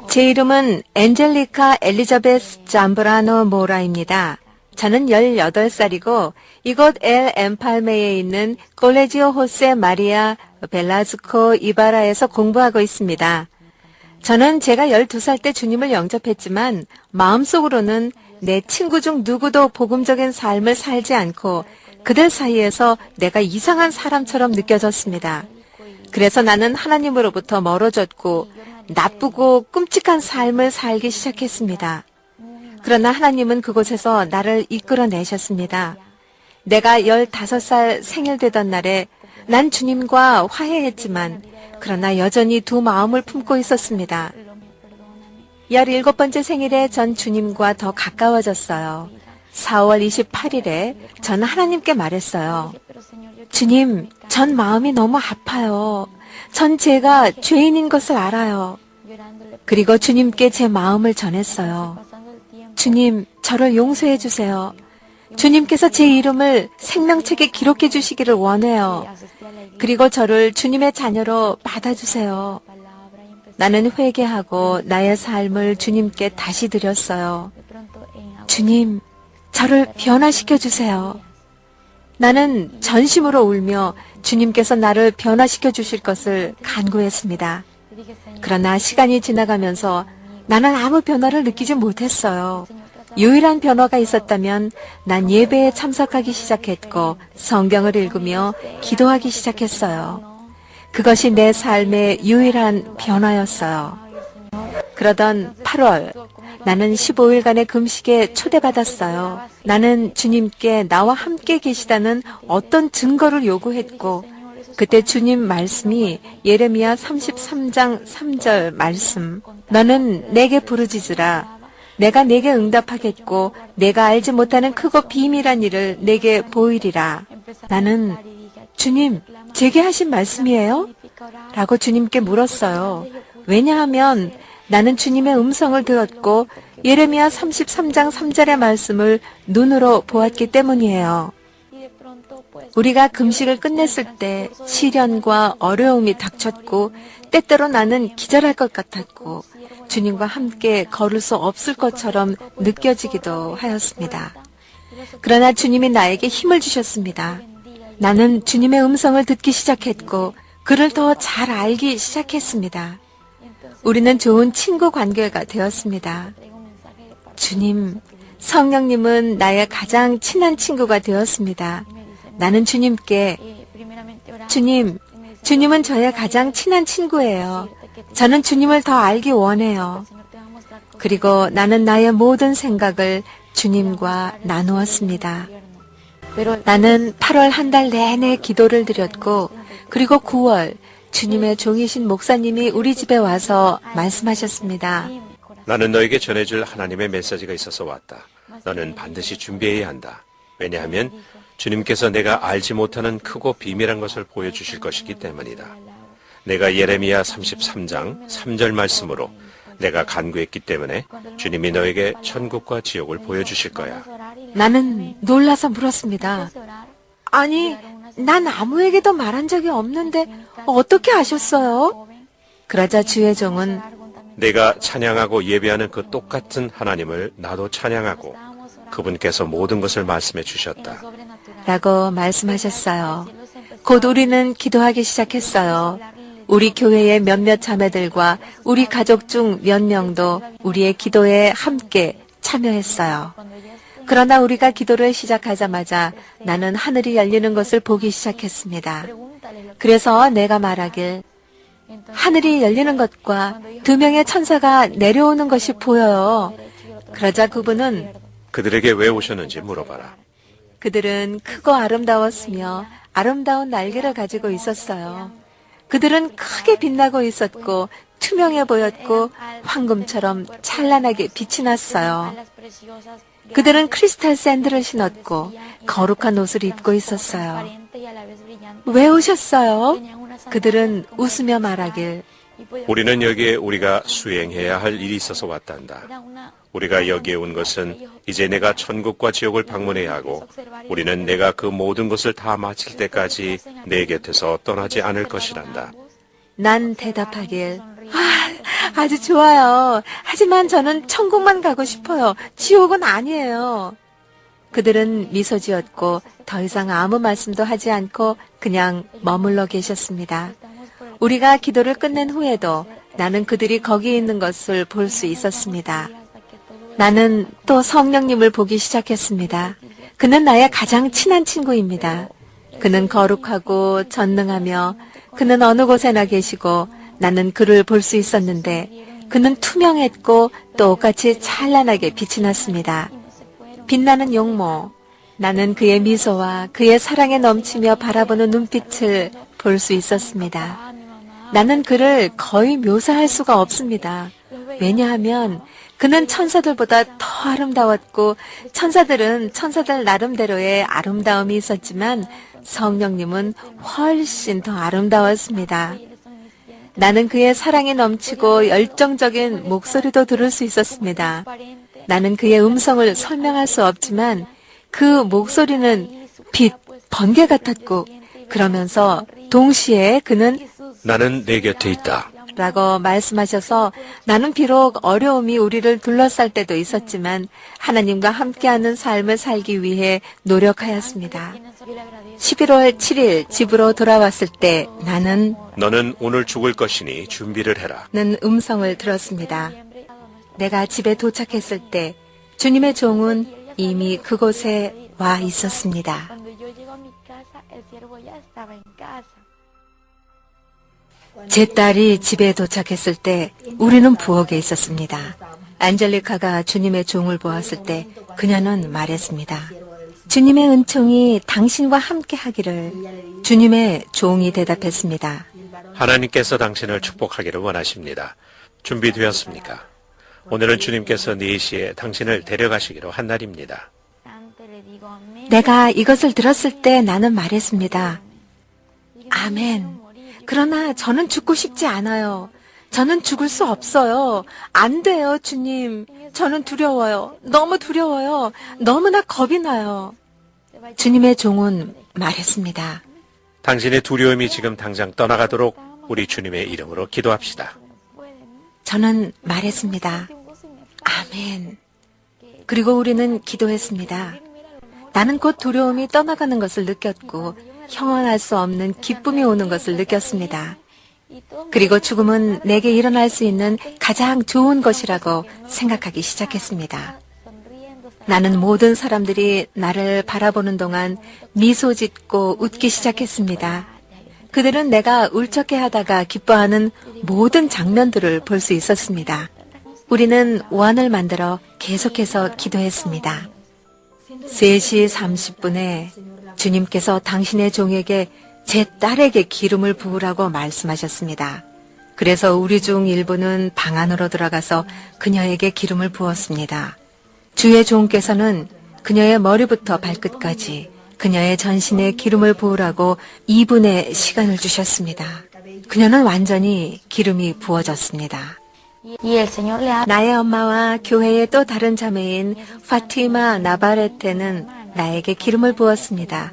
제 이름은 엔젤리카 엘리자베스 잠브라노 모라입니다. 저는 18살이고 이곳 엘 엠팔메에 있는 콜레지오 호세 마리아 벨라스코 이바라에서 공부하고 있습니다. 저는 제가 12살 때 주님을 영접했지만 마음속으로는 내 친구 중 누구도 복음적인 삶을 살지 않고 그들 사이에서 내가 이상한 사람처럼 느껴졌습니다. 그래서 나는 하나님으로부터 멀어졌고 나쁘고 끔찍한 삶을 살기 시작했습니다. 그러나 하나님은 그곳에서 나를 이끌어내셨습니다. 내가 15살 생일 되던 날에 난 주님과 화해했지만 그러나 여전히 두 마음을 품고 있었습니다. 17번째 생일에 전 주님과 더 가까워졌어요. 4월 28일에 전 하나님께 말했어요. 주님, 전 마음이 너무 아파요. 전 제가 죄인인 것을 알아요. 그리고 주님께 제 마음을 전했어요. 주님, 저를 용서해 주세요. 주님께서 제 이름을 생명책에 기록해 주시기를 원해요. 그리고 저를 주님의 자녀로 받아주세요. 나는 회개하고 나의 삶을 주님께 다시 드렸어요. 주님, 저를 변화시켜 주세요. 나는 전심으로 울며 주님께서 나를 변화시켜 주실 것을 간구했습니다. 그러나 시간이 지나가면서 나는 아무 변화를 느끼지 못했어요. 유일한 변화가 있었다면 난 예배에 참석하기 시작했고 성경을 읽으며 기도하기 시작했어요. 그것이 내 삶의 유일한 변화였어요. 그러던 8월, 나는 15일간의 금식에 초대받았어요. 나는 주님께 나와 함께 계시다는 어떤 증거를 요구했고 그때 주님 말씀이 예레미야 33장 3절 말씀, 너는 내게 부르짖으라. 내가 내게 응답하겠고 내가 알지 못하는 크고 비밀한 일을 내게 보이리라. 나는 주님, 제게 하신 말씀이에요? 라고 주님께 물었어요. 왜냐하면 나는 주님의 음성을 들었고 예레미야 33장 3절의 말씀을 눈으로 보았기 때문이에요. 우리가 금식을 끝냈을 때 시련과 어려움이 닥쳤고 때때로 나는 기절할 것 같았고 주님과 함께 걸을 수 없을 것처럼 느껴지기도 하였습니다. 그러나 주님이 나에게 힘을 주셨습니다. 나는 주님의 음성을 듣기 시작했고 그를 더 잘 알기 시작했습니다. 우리는 좋은 친구 관계가 되었습니다. 주님, 성령님은 나의 가장 친한 친구가 되었습니다. 나는 주님께 주님은 저의 가장 친한 친구예요. 저는 주님을 더 알기 원해요. 그리고 나는 나의 모든 생각을 주님과 나누었습니다. 나는 8월 한 달 내내 기도를 드렸고 그리고 9월 주님의 종이신 목사님이 우리 집에 와서 말씀하셨습니다. 나는 너에게 전해줄 하나님의 메시지가 있어서 왔다. 너는 반드시 준비해야 한다. 왜냐하면 주님께서 내가 알지 못하는 크고 비밀한 것을 보여주실 것이기 때문이다. 내가 예레미야 33장 3절 말씀으로 내가 간구했기 때문에 주님이 너에게 천국과 지옥을 보여주실 거야. 나는 놀라서 물었습니다. 아니, 난 아무에게도 말한 적이 없는데 어떻게 아셨어요? 그러자 주의 종은 내가 찬양하고 예배하는 그 똑같은 하나님을 나도 찬양하고 그분께서 모든 것을 말씀해 주셨다. 라고 말씀하셨어요. 곧 우리는 기도하기 시작했어요. 우리 교회의 몇몇 자매들과 우리 가족 중 몇 명도 우리의 기도에 함께 참여했어요. 그러나 우리가 기도를 시작하자마자 나는 하늘이 열리는 것을 보기 시작했습니다. 그래서 내가 말하길 하늘이 열리는 것과 2명의 천사가 내려오는 것이 보여요. 그러자 그분은 그들에게 왜 오셨는지 물어봐라. 그들은 크고 아름다웠으며 아름다운 날개를 가지고 있었어요. 그들은 크게 빛나고 있었고 투명해 보였고 황금처럼 찬란하게 빛이 났어요. 그들은 크리스탈 샌들을 신었고 거룩한 옷을 입고 있었어요. 왜 오셨어요? 그들은 웃으며 말하길 우리는 여기에 우리가 수행해야 할 일이 있어서 왔단다. 우리가 여기에 온 것은 이제 내가 천국과 지옥을 방문해야 하고 우리는 내가 그 모든 것을 다 마칠 때까지 내 곁에서 떠나지 않을 것이란다. 난 대답하길 아주 좋아요. 하지만 저는 천국만 가고 싶어요. 지옥은 아니에요. 그들은 미소 지었고 더 이상 아무 말씀도 하지 않고 그냥 머물러 계셨습니다. 우리가 기도를 끝낸 후에도 나는 그들이 거기 있는 것을 볼 수 있었습니다. 나는 또 성령님을 보기 시작했습니다. 그는 나의 가장 친한 친구입니다. 그는 거룩하고 전능하며 그는 어느 곳에나 계시고 나는 그를 볼 수 있었는데 그는 투명했고 똑같이 찬란하게 빛이 났습니다. 빛나는 용모, 나는 그의 미소와 그의 사랑에 넘치며 바라보는 눈빛을 볼 수 있었습니다. 나는 그를 거의 묘사할 수가 없습니다. 왜냐하면 그는 천사들보다 더 아름다웠고 천사들은 천사들 나름대로의 아름다움이 있었지만 성령님은 훨씬 더 아름다웠습니다. 나는 그의 사랑이 넘치고 열정적인 목소리도 들을 수 있었습니다. 나는 그의 음성을 설명할 수 없지만 그 목소리는 빛, 번개 같았고 그러면서 동시에 그는 나는 내 곁에 있다. 라고 말씀하셔서 나는 비록 어려움이 우리를 둘러쌀 때도 있었지만 하나님과 함께하는 삶을 살기 위해 노력하였습니다. 11월 7일 집으로 돌아왔을 때 나는 너는 오늘 죽을 것이니 준비를 해라. 는 음성을 들었습니다. 내가 집에 도착했을 때 주님의 종은 이미 그곳에 와 있었습니다. 제 딸이 집에 도착했을 때 우리는 부엌에 있었습니다. 안젤리카가 주님의 종을 보았을 때 그녀는 말했습니다. 주님의 은총이 당신과 함께 하기를. 주님의 종이 대답했습니다. 하나님께서 당신을 축복하기를 원하십니다. 준비되었습니까? 오늘은 주님께서 4시에 당신을 데려가시기로 한 날입니다. 내가 이것을 들었을 때 나는 말했습니다. 아멘. 그러나 저는 죽고 싶지 않아요. 저는 죽을 수 없어요. 안 돼요, 주님. 저는 두려워요. 너무 두려워요. 너무나 겁이 나요. 주님의 종은 말했습니다. 당신의 두려움이 지금 당장 떠나가도록 우리 주님의 이름으로 기도합시다. 저는 말했습니다. 아멘. 그리고 우리는 기도했습니다. 나는 곧 두려움이 떠나가는 것을 느꼈고 형언할 수 없는 기쁨이 오는 것을 느꼈습니다. 그리고 죽음은 내게 일어날 수 있는 가장 좋은 것이라고 생각하기 시작했습니다. 나는 모든 사람들이 나를 바라보는 동안 미소 짓고 웃기 시작했습니다. 그들은 내가 울적해하다가 기뻐하는 모든 장면들을 볼 수 있었습니다. 우리는 원을 만들어 계속해서 기도했습니다. 3시 30분에 주님께서 당신의 종에게 제 딸에게 기름을 부으라고 말씀하셨습니다. 그래서 우리 중 일부는 방 안으로 들어가서 그녀에게 기름을 부었습니다. 주의 종께서는 그녀의 머리부터 발끝까지 그녀의 전신에 기름을 부으라고 2분의 시간을 주셨습니다. 그녀는 완전히 기름이 부어졌습니다. 나의 엄마와 교회의 또 다른 자매인 파티마 나바레테는 나에게 기름을 부었습니다.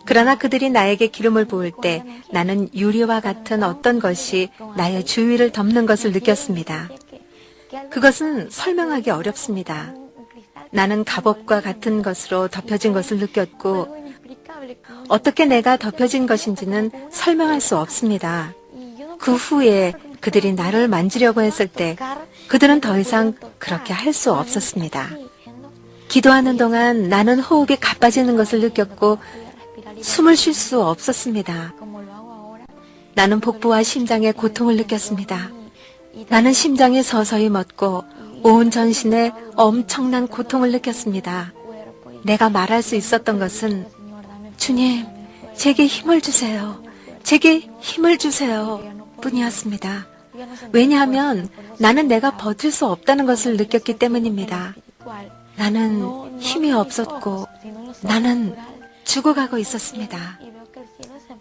그러나 그들이 나에게 기름을 부을 때 나는 유리와 같은 어떤 것이 나의 주위를 덮는 것을 느꼈습니다. 그것은 설명하기 어렵습니다. 나는 갑옷과 같은 것으로 덮여진 것을 느꼈고 어떻게 내가 덮여진 것인지는 설명할 수 없습니다. 그 후에 그들이 나를 만지려고 했을 때 그들은 더 이상 그렇게 할 수 없었습니다. 기도하는 동안 나는 호흡이 가빠지는 것을 느꼈고 숨을 쉴 수 없었습니다. 나는 복부와 심장에 고통을 느꼈습니다. 나는 심장이 서서히 멎고 온 전신에 엄청난 고통을 느꼈습니다. 내가 말할 수 있었던 것은 주님, 제게 힘을 주세요. 제게 힘을 주세요. 뿐이었습니다. 왜냐하면 나는 내가 버틸 수 없다는 것을 느꼈기 때문입니다. 나는 힘이 없었고 나는 죽어가고 있었습니다.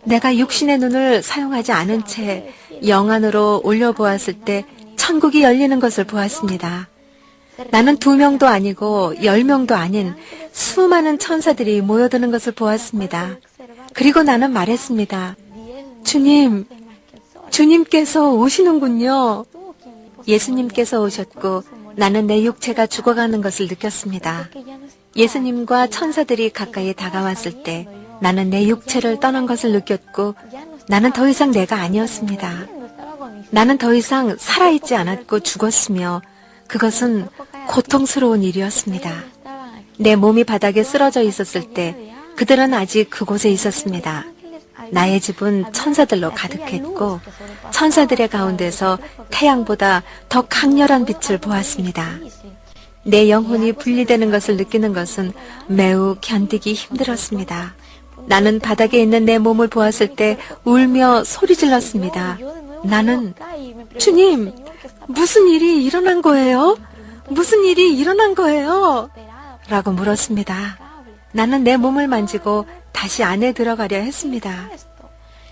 내가 육신의 눈을 사용하지 않은 채 영안으로 올려보았을 때 천국이 열리는 것을 보았습니다. 나는 2명도 아니고 10명도 아닌 수많은 천사들이 모여드는 것을 보았습니다. 그리고 나는 말했습니다. 주님, 주님께서 오시는군요. 예수님께서 오셨고 나는 내 육체가 죽어가는 것을 느꼈습니다. 예수님과 천사들이 가까이 다가왔을 때 나는 내 육체를 떠난 것을 느꼈고 나는 더 이상 내가 아니었습니다. 나는 더 이상 살아있지 않았고 죽었으며 그것은 고통스러운 일이었습니다. 내 몸이 바닥에 쓰러져 있었을 때 그들은 아직 그곳에 있었습니다. 나의 집은 천사들로 가득했고 천사들의 가운데서 태양보다 더 강렬한 빛을 보았습니다. 내 영혼이 분리되는 것을 느끼는 것은 매우 견디기 힘들었습니다. 나는 바닥에 있는 내 몸을 보았을 때 울며 소리 질렀습니다. 나는 주님, 무슨 일이 일어난 거예요? 무슨 일이 일어난 거예요? 라고 물었습니다. 나는 내 몸을 만지고 다시 안에 들어가려 했습니다.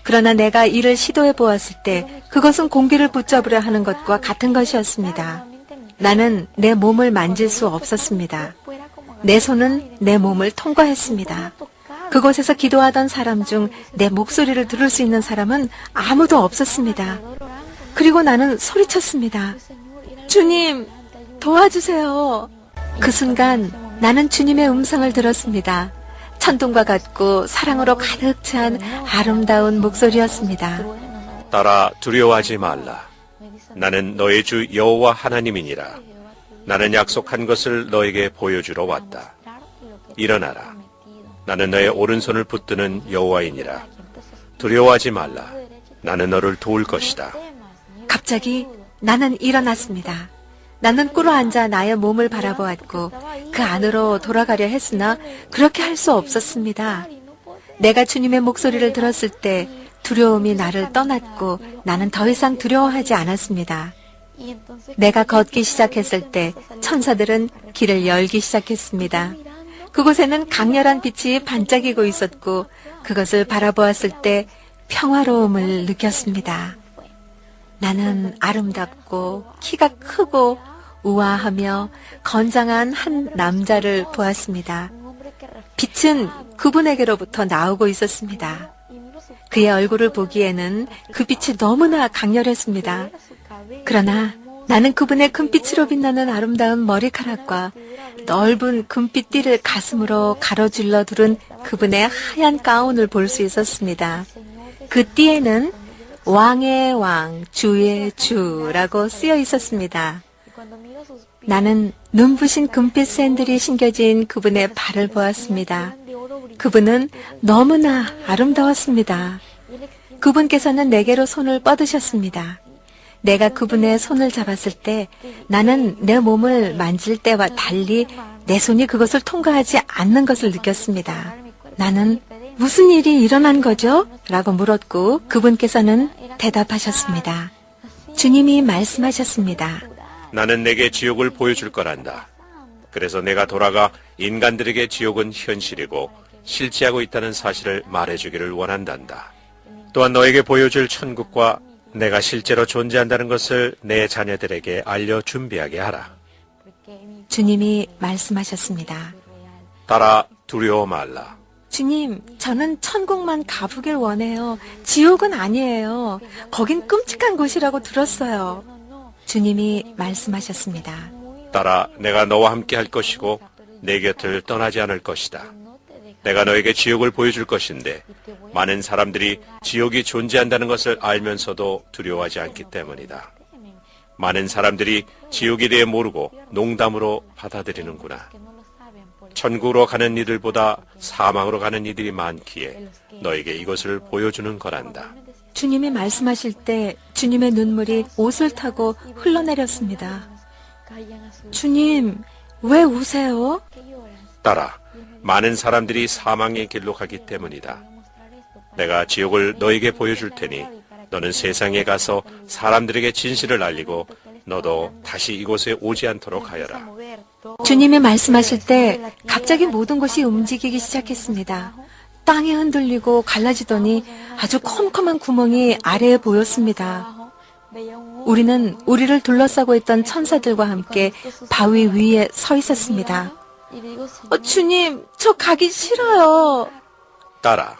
그러나 내가 이를 시도해 보았을 때 그것은 공기를 붙잡으려 하는 것과 같은 것이었습니다. 나는 내 몸을 만질 수 없었습니다. 내 손은 내 몸을 통과했습니다. 그곳에서 기도하던 사람 중 내 목소리를 들을 수 있는 사람은 아무도 없었습니다. 그리고 나는 소리쳤습니다. 주님, 도와주세요. 그 순간 나는 주님의 음성을 들었습니다. 천둥과 같고 사랑으로 가득 찬 아름다운 목소리였습니다. 딸아, 두려워하지 말라. 나는 너의 주 여호와 하나님이니라. 나는 약속한 것을 너에게 보여주러 왔다. 일어나라. 나는 너의 오른손을 붙드는 여호와이니라. 두려워하지 말라. 나는 너를 도울 것이다. 갑자기 나는 일어났습니다. 나는 꿇어앉아 나의 몸을 바라보았고 그 안으로 돌아가려 했으나 그렇게 할 수 없었습니다. 내가 주님의 목소리를 들었을 때 두려움이 나를 떠났고 나는 더 이상 두려워하지 않았습니다. 내가 걷기 시작했을 때 천사들은 길을 열기 시작했습니다. 그곳에는 강렬한 빛이 반짝이고 있었고 그것을 바라보았을 때 평화로움을 느꼈습니다. 나는 아름답고 키가 크고 우아하며 건장한 한 남자를 보았습니다. 빛은 그분에게로부터 나오고 있었습니다. 그의 얼굴을 보기에는 그 빛이 너무나 강렬했습니다. 그러나 나는 그분의 금빛으로 빛나는 아름다운 머리카락과 넓은 금빛 띠를 가슴으로 가로질러 두른 그분의 하얀 가운을 볼 수 있었습니다. 그 띠에는 왕의 왕, 주의 주라고 쓰여 있었습니다. 나는 눈부신 금빛 샌들이 신겨진 그분의 발을 보았습니다. 그분은 너무나 아름다웠습니다. 그분께서는 내게로 손을 뻗으셨습니다. 내가 그분의 손을 잡았을 때 나는 내 몸을 만질 때와 달리 내 손이 그것을 통과하지 않는 것을 느꼈습니다. 나는 무슨 일이 일어난 거죠? 라고 물었고 그분께서는 대답하셨습니다. 주님이 말씀하셨습니다. 나는 내게 지옥을 보여줄 거란다. 그래서 내가 돌아가 인간들에게 지옥은 현실이고 실제하고 있다는 사실을 말해주기를 원한단다. 또한 너에게 보여줄 천국과 내가 실제로 존재한다는 것을 내 자녀들에게 알려 준비하게 하라. 주님이 말씀하셨습니다. 딸아, 두려워 말라. 주님, 저는 천국만 가보길 원해요. 지옥은 아니에요. 거긴 끔찍한 곳이라고 들었어요. 주님이 말씀하셨습니다. 딸아, 내가 너와 함께 할 것이고 내 곁을 떠나지 않을 것이다. 내가 너에게 지옥을 보여줄 것인데 많은 사람들이 지옥이 존재한다는 것을 알면서도 두려워하지 않기 때문이다. 많은 사람들이 지옥에 대해 모르고 농담으로 받아들이는구나. 천국으로 가는 이들보다 사망으로 가는 이들이 많기에 너에게 이것을 보여주는 거란다. 주님이 말씀하실 때 주님의 눈물이 옷을 타고 흘러내렸습니다. 주님, 왜 우세요? 딸아, 많은 사람들이 사망의 길로 가기 때문이다. 내가 지옥을 너에게 보여줄 테니 너는 세상에 가서 사람들에게 진실을 알리고 너도 다시 이곳에 오지 않도록 하여라. 주님이 말씀하실 때 갑자기 모든 것이 움직이기 시작했습니다. 땅이 흔들리고 갈라지더니 아주 컴컴한 구멍이 아래에 보였습니다. 우리는 우리를 둘러싸고 있던 천사들과 함께 바위 위에 서 있었습니다. 주님, 저 가기 싫어요. 딸아,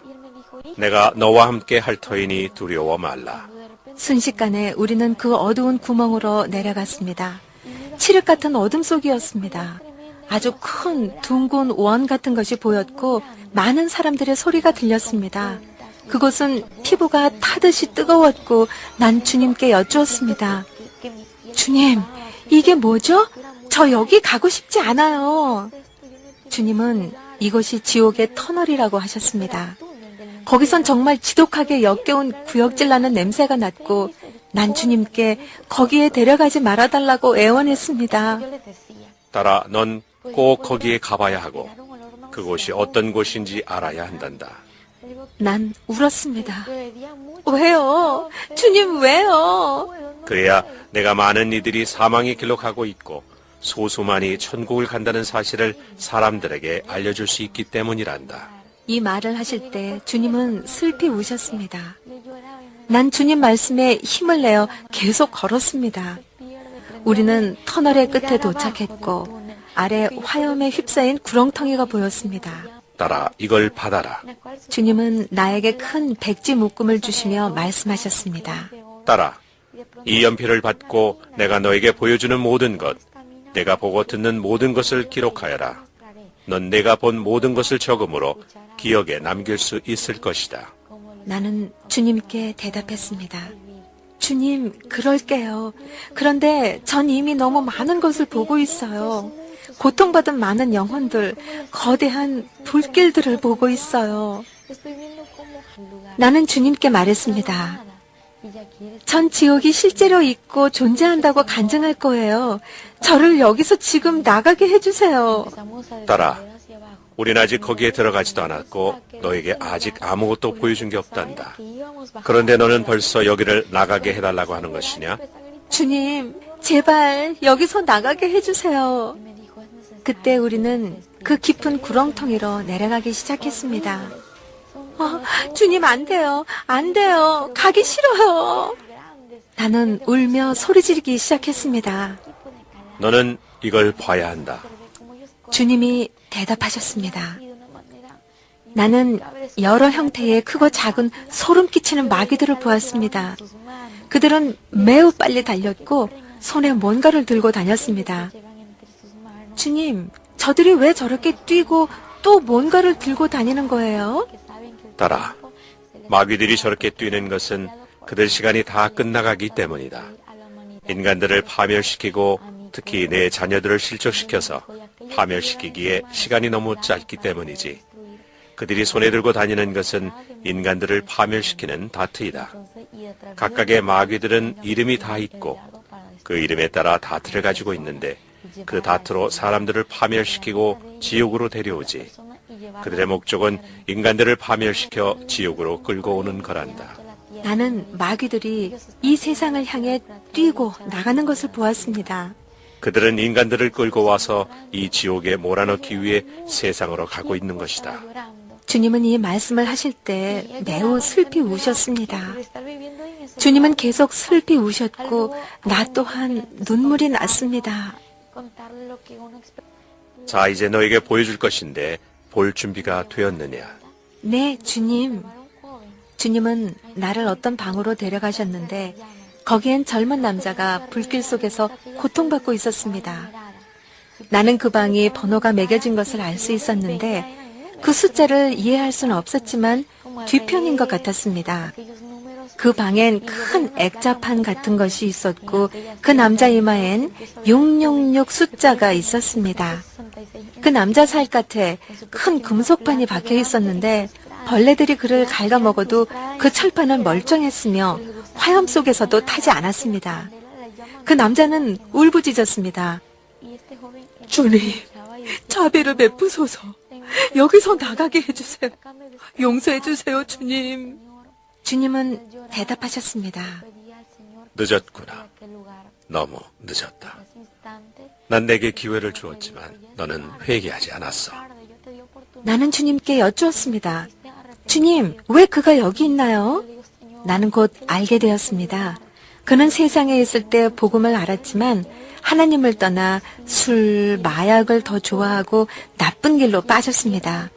내가 너와 함께 할 터이니 두려워 말라. 순식간에 우리는 그 어두운 구멍으로 내려갔습니다. 칠흑 같은 어둠 속이었습니다. 아주 큰 둥근 원 같은 것이 보였고 많은 사람들의 소리가 들렸습니다. 그곳은 피부가 타듯이 뜨거웠고 난 주님께 여쭈었습니다. 주님, 이게 뭐죠? 저 여기 가고 싶지 않아요. 주님은 이곳이 지옥의 터널이라고 하셨습니다. 거기선 정말 지독하게 역겨운 구역질 나는 냄새가 났고 난 주님께 거기에 데려가지 말아달라고 애원했습니다. 딸아, 넌 꼭 거기에 가봐야 하고 그곳이 어떤 곳인지 알아야 한단다. 난 울었습니다. 왜요? 주님 왜요? 그래야 내가 많은 이들이 사망의 길로 가고 있고 소수만이 천국을 간다는 사실을 사람들에게 알려줄 수 있기 때문이란다. 이 말을 하실 때 주님은 슬피 우셨습니다. 난 주님 말씀에 힘을 내어 계속 걸었습니다. 우리는 터널의 끝에 도착했고 아래 화염에 휩싸인 구렁텅이가 보였습니다. 딸아, 이걸 받아라. 주님은 나에게 큰 백지 묶음을 주시며 말씀하셨습니다. 딸아, 이 연필을 받고 내가 너에게 보여주는 모든 것, 내가 보고 듣는 모든 것을 기록하여라. 넌 내가 본 모든 것을 적음으로 기억에 남길 수 있을 것이다. 나는 주님께 대답했습니다. 주님, 그럴게요. 그런데 전 이미 너무 많은 것을 보고 있어요. 고통받은 많은 영혼들, 거대한 불길들을 보고 있어요. 나는 주님께 말했습니다. 전 지옥이 실제로 있고 존재한다고 간증할 거예요. 저를 여기서 지금 나가게 해주세요. 딸아, 우린 아직 거기에 들어가지도 않았고 너에게 아직 아무것도 보여준 게 없단다. 그런데 너는 벌써 여기를 나가게 해달라고 하는 것이냐? 주님, 제발 여기서 나가게 해주세요. 그때 우리는 그 깊은 구렁텅이로 내려가기 시작했습니다. 주님 안 돼요. 안 돼요. 가기 싫어요. 나는 울며 소리 지르기 시작했습니다. 너는 이걸 봐야 한다. 주님이 대답하셨습니다. 나는 여러 형태의 크고 작은 소름 끼치는 마귀들을 보았습니다. 그들은 매우 빨리 달렸고 손에 뭔가를 들고 다녔습니다. 주님, 저들이 왜 저렇게 뛰고 또 뭔가를 들고 다니는 거예요? 딸아, 마귀들이 저렇게 뛰는 것은 그들 시간이 다 끝나가기 때문이다. 인간들을 파멸시키고 특히 내 자녀들을 실족시켜서 파멸시키기에 시간이 너무 짧기 때문이지. 그들이 손에 들고 다니는 것은 인간들을 파멸시키는 다트이다. 각각의 마귀들은 이름이 다 있고 그 이름에 따라 다트를 가지고 있는데 그 다트로 사람들을 파멸시키고 지옥으로 데려오지. 그들의 목적은 인간들을 파멸시켜 지옥으로 끌고 오는 거란다. 나는 마귀들이 이 세상을 향해 뛰고 나가는 것을 보았습니다. 그들은 인간들을 끌고 와서 이 지옥에 몰아넣기 위해 세상으로 가고 있는 것이다. 주님은 이 말씀을 하실 때 매우 슬피 우셨습니다. 주님은 계속 슬피 우셨고 나 또한 눈물이 났습니다. 자, 이제 너에게 보여줄 것인데 볼 준비가 되었느냐? 네, 주님. 주님은 나를 어떤 방으로 데려가셨는데 거기엔 젊은 남자가 불길 속에서 고통받고 있었습니다. 나는 그 방이 번호가 매겨진 것을 알 수 있었는데 그 숫자를 이해할 수는 없었지만 뒤편인 것 같았습니다. 그 방엔 큰 액자판 같은 것이 있었고 그 남자 이마엔 666 숫자가 있었습니다. 그 남자 살갗에 큰 금속판이 박혀 있었는데 벌레들이 그를 갉아먹어도 그 철판은 멀쩡했으며 화염 속에서도 타지 않았습니다. 그 남자는 울부짖었습니다. 주님, 자비를 베푸소서. 여기서 나가게 해주세요. 용서해주세요, 주님. 주님은 대답하셨습니다. 늦었구나. 너무 늦었다. 난 내게 기회를 주었지만 너는 회개하지 않았어. 나는 주님께 여쭈었습니다. 주님, 왜 그가 여기 있나요? 나는 곧 알게 되었습니다. 그는 세상에 있을 때 복음을 알았지만 하나님을 떠나 술, 마약을 더 좋아하고 나쁜 길로 빠졌습니다.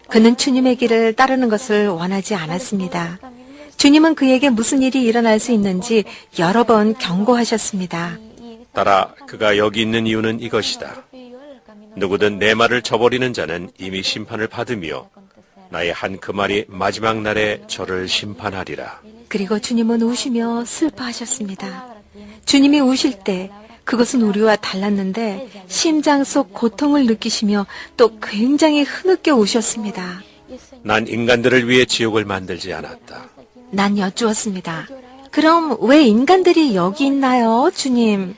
그는 주님의 길을 따르는 것을 원하지 않았습니다. 주님은 그에게 무슨 일이 일어날 수 있는지 여러 번 경고하셨습니다. 따라 그가 여기 있는 이유는 이것이다. 누구든 내 말을 저버리는 자는 이미 심판을 받으며 나의 한 그 말이 마지막 날에 저를 심판하리라. 그리고 주님은 우시며 슬퍼하셨습니다. 주님이 우실 때 그것은 우리와 달랐는데 심장 속 고통을 느끼시며 또 굉장히 흐느껴 우셨습니다. 난 인간들을 위해 지옥을 만들지 않았다. 난 여쭈었습니다. 그럼 왜 인간들이 여기 있나요, 주님?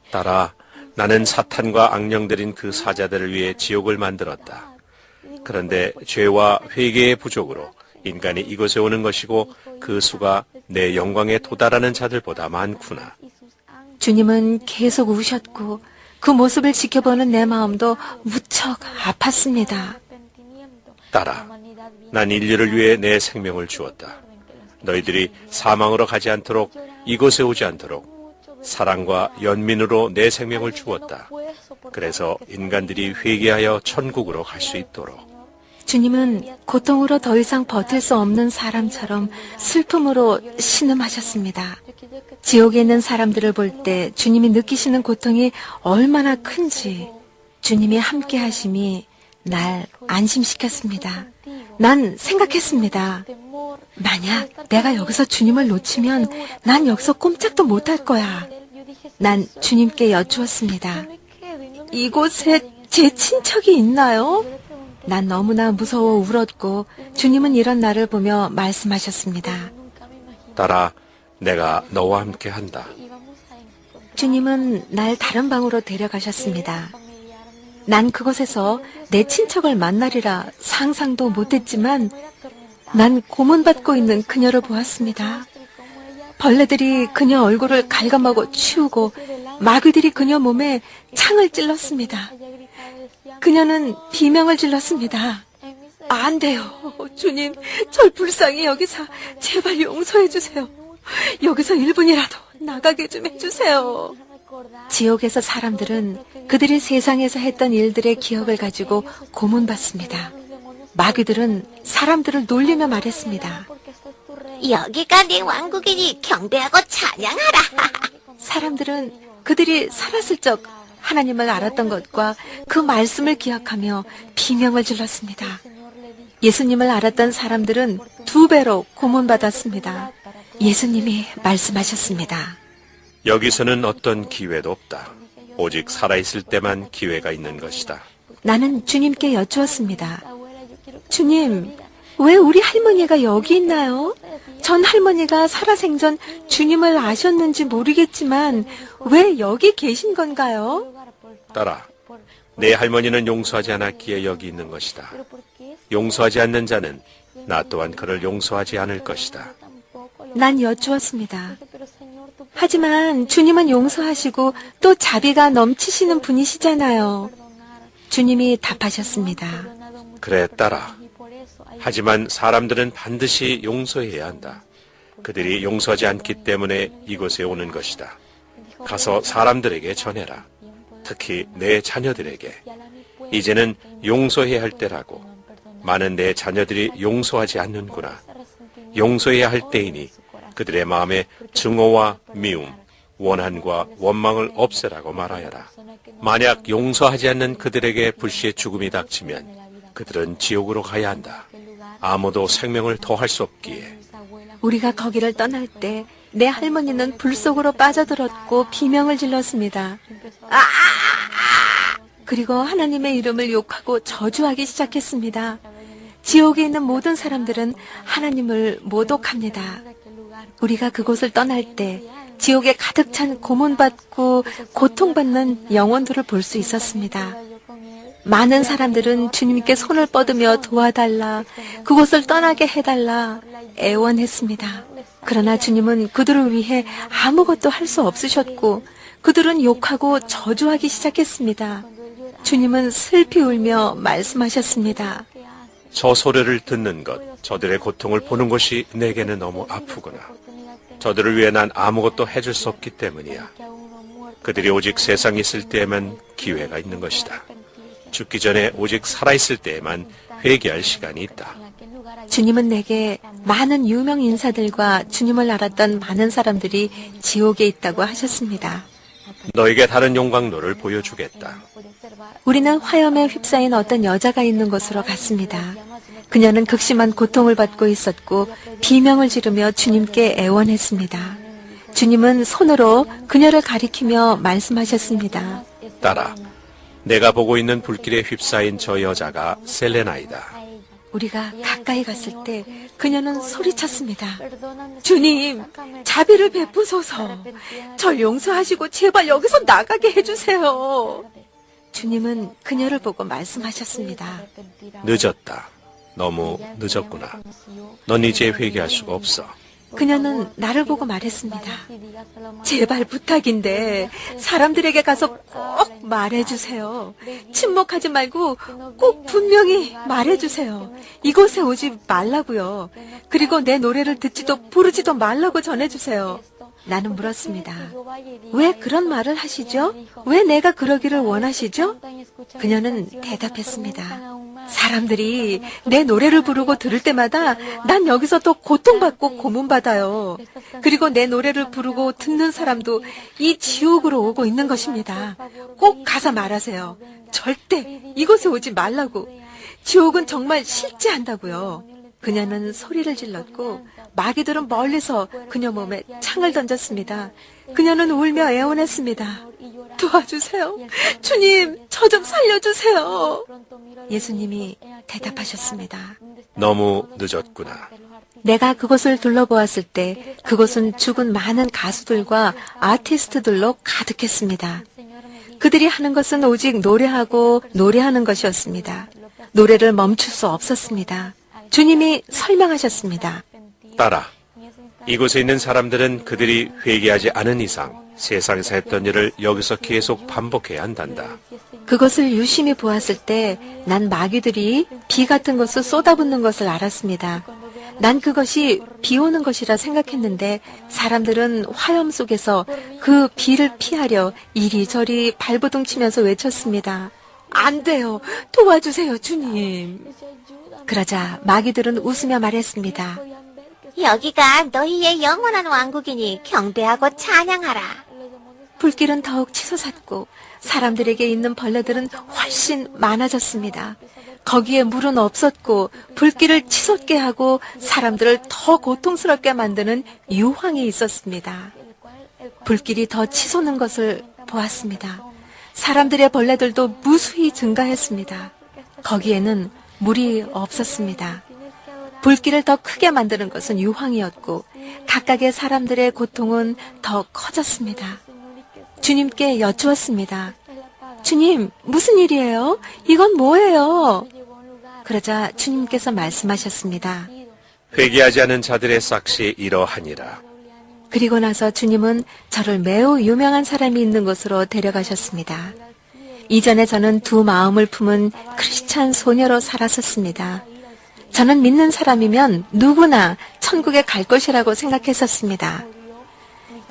따라 나는 사탄과 악령들인 그 사자들을 위해 지옥을 만들었다. 그런데 죄와 회개의 부족으로 인간이 이곳에 오는 것이고 그 수가 내 영광에 도달하는 자들보다 많구나. 주님은 계속 우셨고 그 모습을 지켜보는 내 마음도 무척 아팠습니다. 따라 난 인류를 위해 내 생명을 주었다. 너희들이 사망으로 가지 않도록 이곳에 오지 않도록 사랑과 연민으로 내 생명을 주었다. 그래서 인간들이 회개하여 천국으로 갈 수 있도록. 주님은 고통으로 더 이상 버틸 수 없는 사람처럼 슬픔으로 신음하셨습니다. 지옥에 있는 사람들을 볼 때 주님이 느끼시는 고통이 얼마나 큰지 주님이 함께 하심이 날 안심시켰습니다. 난 생각했습니다. 만약 내가 여기서 주님을 놓치면 난 여기서 꼼짝도 못할 거야. 난 주님께 여쭈었습니다. 이곳에 제 친척이 있나요? 난 너무나 무서워 울었고 주님은 이런 나를 보며 말씀하셨습니다. 따라 내가 너와 함께 한다. 주님은 날 다른 방으로 데려가셨습니다. 난 그곳에서 내 친척을 만나리라 상상도 못했지만 난 고문받고 있는 그녀를 보았습니다. 벌레들이 그녀 얼굴을 갉아먹어 치우고 마귀들이 그녀 몸에 창을 찔렀습니다. 그녀는 비명을 질렀습니다. 안 돼요. 주님, 절 불쌍히 여기서 제발 용서해 주세요. 여기서 1분이라도 나가게 좀 해주세요. 지옥에서 사람들은 그들이 세상에서 했던 일들의 기억을 가지고 고문받습니다. 마귀들은 사람들을 놀리며 말했습니다. 여기가 네 왕국이니 경배하고 찬양하라. 사람들은 그들이 살았을 적 하나님을 알았던 것과 그 말씀을 기억하며 비명을 질렀습니다. 예수님을 알았던 사람들은 2배로 고문받았습니다. 예수님이 말씀하셨습니다. 여기서는 어떤 기회도 없다. 오직 살아있을 때만 기회가 있는 것이다. 나는 주님께 여쭈었습니다. 주님, 왜 우리 할머니가 여기 있나요? 전 할머니가 살아생전 주님을 아셨는지 모르겠지만 왜 여기 계신 건가요? 따라 내 할머니는 용서하지 않았기에 여기 있는 것이다. 용서하지 않는 자는 나 또한 그를 용서하지 않을 것이다. 난 여쭈었습니다. 하지만 주님은 용서하시고 또 자비가 넘치시는 분이시잖아요. 주님이 답하셨습니다. 그래, 따라. 하지만 사람들은 반드시 용서해야 한다. 그들이 용서하지 않기 때문에 이곳에 오는 것이다. 가서 사람들에게 전해라. 특히 내 자녀들에게. 이제는 용서해야 할 때라고. 많은 내 자녀들이 용서하지 않는구나. 용서해야 할 때이니 그들의 마음에 증오와 미움, 원한과 원망을 없애라고 말하여라. 만약 용서하지 않는 그들에게 불시의 죽음이 닥치면 그들은 지옥으로 가야 한다. 아무도 생명을 더할 수 없기에. 우리가 거기를 떠날 때 내 할머니는 불 속으로 빠져들었고 비명을 질렀습니다. 그리고 하나님의 이름을 욕하고 저주하기 시작했습니다. 지옥에 있는 모든 사람들은 하나님을 모독합니다. 우리가 그곳을 떠날 때 지옥에 가득 찬 고문받고 고통받는 영혼들을 볼 수 있었습니다. 많은 사람들은 주님께 손을 뻗으며 도와달라, 그곳을 떠나게 해달라 애원했습니다. 그러나 주님은 그들을 위해 아무것도 할 수 없으셨고 그들은 욕하고 저주하기 시작했습니다. 주님은 슬피 울며 말씀하셨습니다. 저 소리를 듣는 것, 저들의 고통을 보는 것이 내게는 너무 아프구나. 저들을 위해 난 아무것도 해줄 수 없기 때문이야. 그들이 오직 세상에 있을 때에만 기회가 있는 것이다. 죽기 전에 오직 살아있을 때에만 회개할 시간이 있다. 주님은 내게 많은 유명 인사들과 주님을 알았던 많은 사람들이 지옥에 있다고 하셨습니다. 너에게 다른 용광로를 보여주겠다. 우리는 화염에 휩싸인 어떤 여자가 있는 곳으로 갔습니다. 그녀는 극심한 고통을 받고 있었고 비명을 지르며 주님께 애원했습니다. 주님은 손으로 그녀를 가리키며 말씀하셨습니다. 딸아, 내가 보고 있는 불길에 휩싸인 저 여자가 셀레나이다. 우리가 가까이 갔을 때 그녀는 소리쳤습니다. 주님, 자비를 베푸소서. 절 용서하시고 제발 여기서 나가게 해주세요. 주님은 그녀를 보고 말씀하셨습니다. 늦었다. 너무 늦었구나. 넌 이제 회개할 수가 없어. 그녀는 나를 보고 말했습니다. 제발 부탁인데 사람들에게 가서 꼭 말해주세요. 침묵하지 말고 꼭 분명히 말해주세요. 이곳에 오지 말라고요. 그리고 내 노래를 듣지도 부르지도 말라고 전해주세요. 나는 물었습니다. 왜 그런 말을 하시죠? 왜 내가 그러기를 원하시죠? 그녀는 대답했습니다. 사람들이 내 노래를 부르고 들을 때마다 난 여기서 더 고통받고 고문받아요. 그리고 내 노래를 부르고 듣는 사람도 이 지옥으로 오고 있는 것입니다. 꼭 가서 말하세요. 절대 이곳에 오지 말라고. 지옥은 정말 실제한다고요. 그녀는 소리를 질렀고 마귀들은 멀리서 그녀 몸에 창을 던졌습니다. 그녀는 울며 애원했습니다. 도와주세요. 주님, 저 좀 살려주세요. 예수님이 대답하셨습니다. 너무 늦었구나. 내가 그곳을 둘러보았을 때 그곳은 죽은 많은 가수들과 아티스트들로 가득했습니다. 그들이 하는 것은 오직 노래하고 노래하는 것이었습니다. 노래를 멈출 수 없었습니다. 주님이 설명하셨습니다. 딸아, 이곳에 있는 사람들은 그들이 회개하지 않은 이상 세상에서 했던 일을 여기서 계속 반복해야 한단다. 그것을 유심히 보았을 때 난 마귀들이 비 같은 것을 쏟아붓는 것을 알았습니다. 난 그것이 비 오는 것이라 생각했는데 사람들은 화염 속에서 그 비를 피하려 이리저리 발버둥 치면서 외쳤습니다. 안 돼요. 도와주세요, 주님. 그러자 마귀들은 웃으며 말했습니다. 여기가 너희의 영원한 왕국이니 경배하고 찬양하라. 불길은 더욱 치솟았고 사람들에게 있는 벌레들은 훨씬 많아졌습니다. 거기에 물은 없었고 불길을 치솟게 하고 사람들을 더 고통스럽게 만드는 유황이 있었습니다. 불길이 더 치솟는 것을 보았습니다. 사람들의 벌레들도 무수히 증가했습니다. 거기에는 물이 없었습니다. 불길을 더 크게 만드는 것은 유황이었고 각각의 사람들의 고통은 더 커졌습니다. 주님께 여쭈었습니다. 주님, 무슨 일이에요? 이건 뭐예요? 그러자 주님께서 말씀하셨습니다. 회개하지 않은 자들의 싹시 이러하니라. 그리고 나서 주님은 저를 매우 유명한 사람이 있는 곳으로 데려가셨습니다. 이전에 저는 두 마음을 품은 크리스찬 소녀로 살았었습니다. 저는 믿는 사람이면 누구나 천국에 갈 것이라고 생각했었습니다.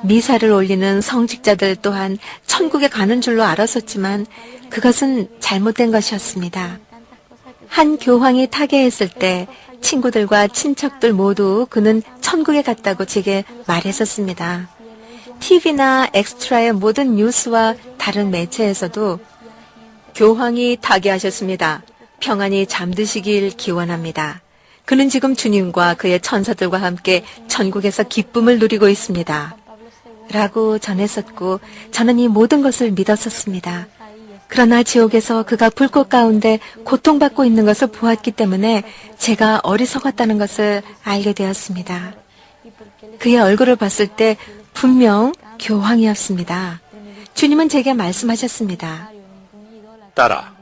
미사를 올리는 성직자들 또한 천국에 가는 줄로 알았었지만 그것은 잘못된 것이었습니다. 한 교황이 타계했을 때 친구들과 친척들 모두 그는 천국에 갔다고 제게 말했었습니다. TV나 엑스트라의 모든 뉴스와 다른 매체에서도 교황이 타계하셨습니다. 평안히 잠드시길 기원합니다. 그는 지금 주님과 그의 천사들과 함께 천국에서 기쁨을 누리고 있습니다. 라고 전했었고 저는 이 모든 것을 믿었었습니다. 그러나 지옥에서 그가 불꽃 가운데 고통받고 있는 것을 보았기 때문에 제가 어리석었다는 것을 알게 되었습니다. 그의 얼굴을 봤을 때 분명 교황이었습니다. 주님은 제게 말씀하셨습니다. 딸아,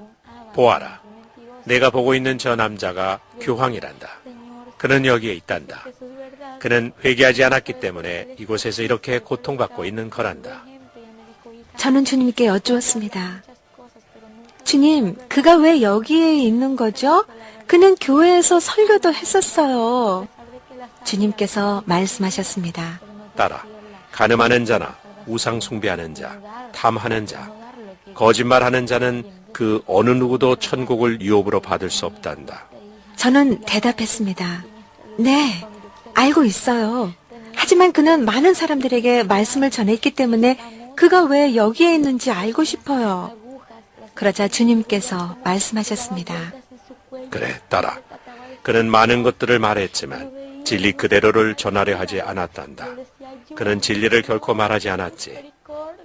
보아라. 내가 보고 있는 저 남자가 교황이란다. 그는 여기에 있단다. 그는 회개하지 않았기 때문에 이곳에서 이렇게 고통받고 있는 거란다. 저는 주님께 여쭈었습니다. 주님, 그가 왜 여기에 있는 거죠? 그는 교회에서 설교도 했었어요. 주님께서 말씀하셨습니다. 딸아, 간음하는 자나 우상 숭배하는 자, 탐하는 자, 거짓말하는 자는 그 어느 누구도 천국을 유업으로 받을 수 없단다. 저는 대답했습니다. 네, 알고 있어요. 하지만 그는 많은 사람들에게 말씀을 전했기 때문에 그가 왜 여기에 있는지 알고 싶어요. 그러자 주님께서 말씀하셨습니다. 그래, 딸아. 그는 많은 것들을 말했지만 진리 그대로를 전하려 하지 않았단다. 그는 진리를 결코 말하지 않았지.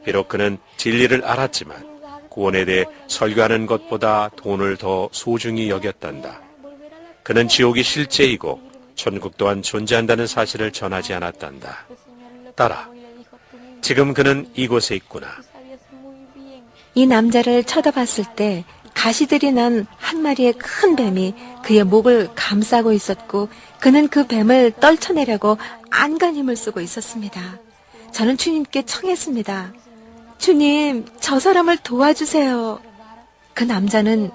비록 그는 진리를 알았지만 구원에 대해 설교하는 것보다 돈을 더 소중히 여겼단다. 그는 지옥이 실제이고 천국 또한 존재한다는 사실을 전하지 않았단다. 딸아, 지금 그는 이곳에 있구나. 이 남자를 쳐다봤을 때 가시들이 난 한 마리의 큰 뱀이 그의 목을 감싸고 있었고 그는 그 뱀을 떨쳐내려고 안간 힘을 쓰고 있었습니다. 저는 주님께 청했습니다. 주님, 저 사람을 도와주세요. 그 남자는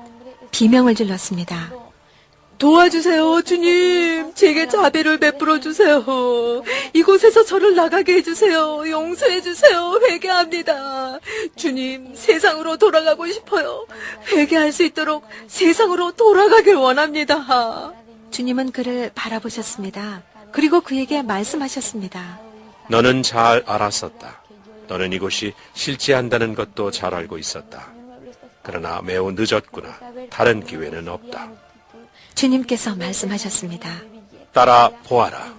비명을 질렀습니다. 도와주세요, 주님. 제게 자비를 베풀어 주세요. 이곳에서 저를 나가게 해주세요. 용서해 주세요. 회개합니다. 주님, 세상으로 돌아가고 싶어요. 회개할 수 있도록 세상으로 돌아가길 원합니다. 주님은 그를 바라보셨습니다. 그리고 그에게 말씀하셨습니다. 너는 잘 알았었다. 너는 이곳이 실제한다는 것도 잘 알고 있었다. 그러나 매우 늦었구나. 다른 기회는 없다. 주님께서 말씀하셨습니다. 따라 보아라.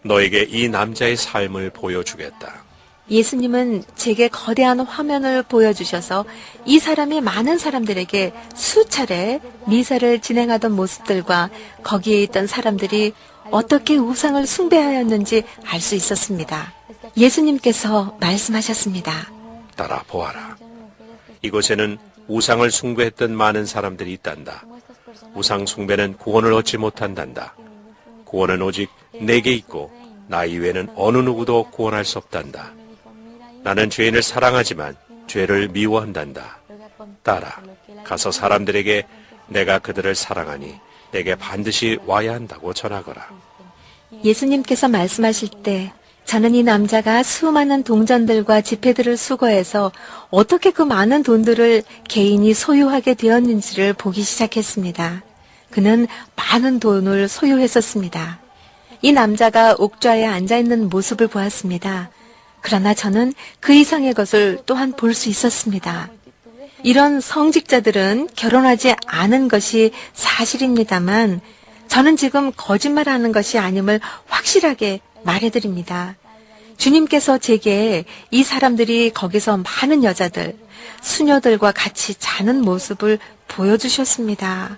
너에게 이 남자의 삶을 보여주겠다. 예수님은 제게 거대한 화면을 보여주셔서 이 사람이 많은 사람들에게 수차례 미사를 진행하던 모습들과 거기에 있던 사람들이 어떻게 우상을 숭배하였는지 알 수 있었습니다. 예수님께서 말씀하셨습니다. 따라 보아라. 이곳에는 우상을 숭배했던 많은 사람들이 있단다. 우상 숭배는 구원을 얻지 못한단다. 구원은 오직 내게 있고 나 이외에는 어느 누구도 구원할 수 없단다. 나는 죄인을 사랑하지만 죄를 미워한단다. 딸아, 가서 사람들에게 내가 그들을 사랑하니 내게 반드시 와야 한다고 전하거라. 예수님께서 말씀하실 때 저는 이 남자가 수많은 동전들과 지폐들을 수거해서 어떻게 그 많은 돈들을 개인이 소유하게 되었는지를 보기 시작했습니다. 그는 많은 돈을 소유했었습니다. 이 남자가 옥좌에 앉아있는 모습을 보았습니다. 그러나 저는 그 이상의 것을 또한 볼 수 있었습니다. 이런 성직자들은 결혼하지 않은 것이 사실입니다만 저는 지금 거짓말하는 것이 아님을 확실하게 말해드립니다. 주님께서 제게 이 사람들이 거기서 많은 여자들, 수녀들과 같이 자는 모습을 보여주셨습니다.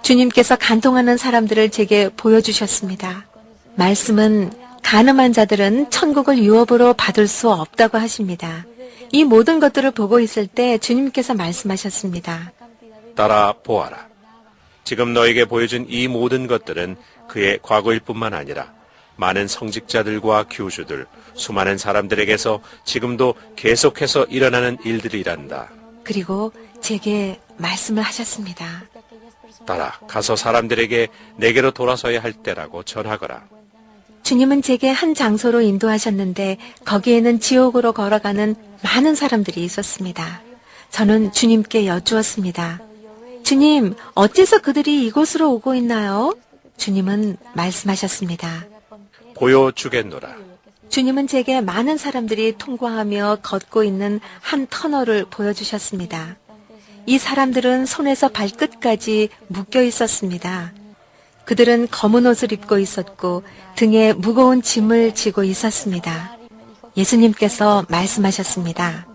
주님께서 간통하는 사람들을 제게 보여주셨습니다. 말씀은 간음한 자들은 천국을 유업으로 받을 수 없다고 하십니다. 이 모든 것들을 보고 있을 때 주님께서 말씀하셨습니다. 따라 보아라. 지금 너에게 보여준 이 모든 것들은 그의 과거일 뿐만 아니라 많은 성직자들과 교주들, 수많은 사람들에게서 지금도 계속해서 일어나는 일들이란다. 그리고 제게 말씀을 하셨습니다. 따라 가서 사람들에게 내게로 돌아서야 할 때라고 전하거라. 주님은 제게 한 장소로 인도하셨는데 거기에는 지옥으로 걸어가는 많은 사람들이 있었습니다. 저는 주님께 여쭈었습니다. 주님, 어째서 그들이 이곳으로 오고 있나요? 주님은 말씀하셨습니다. 보여주겠노라. 주님은 제게 많은 사람들이 통과하며 걷고 있는 한 터널을 보여주셨습니다. 이 사람들은 손에서 발끝까지 묶여 있었습니다. 그들은 검은 옷을 입고 있었고 등에 무거운 짐을 지고 있었습니다. 예수님께서 말씀하셨습니다.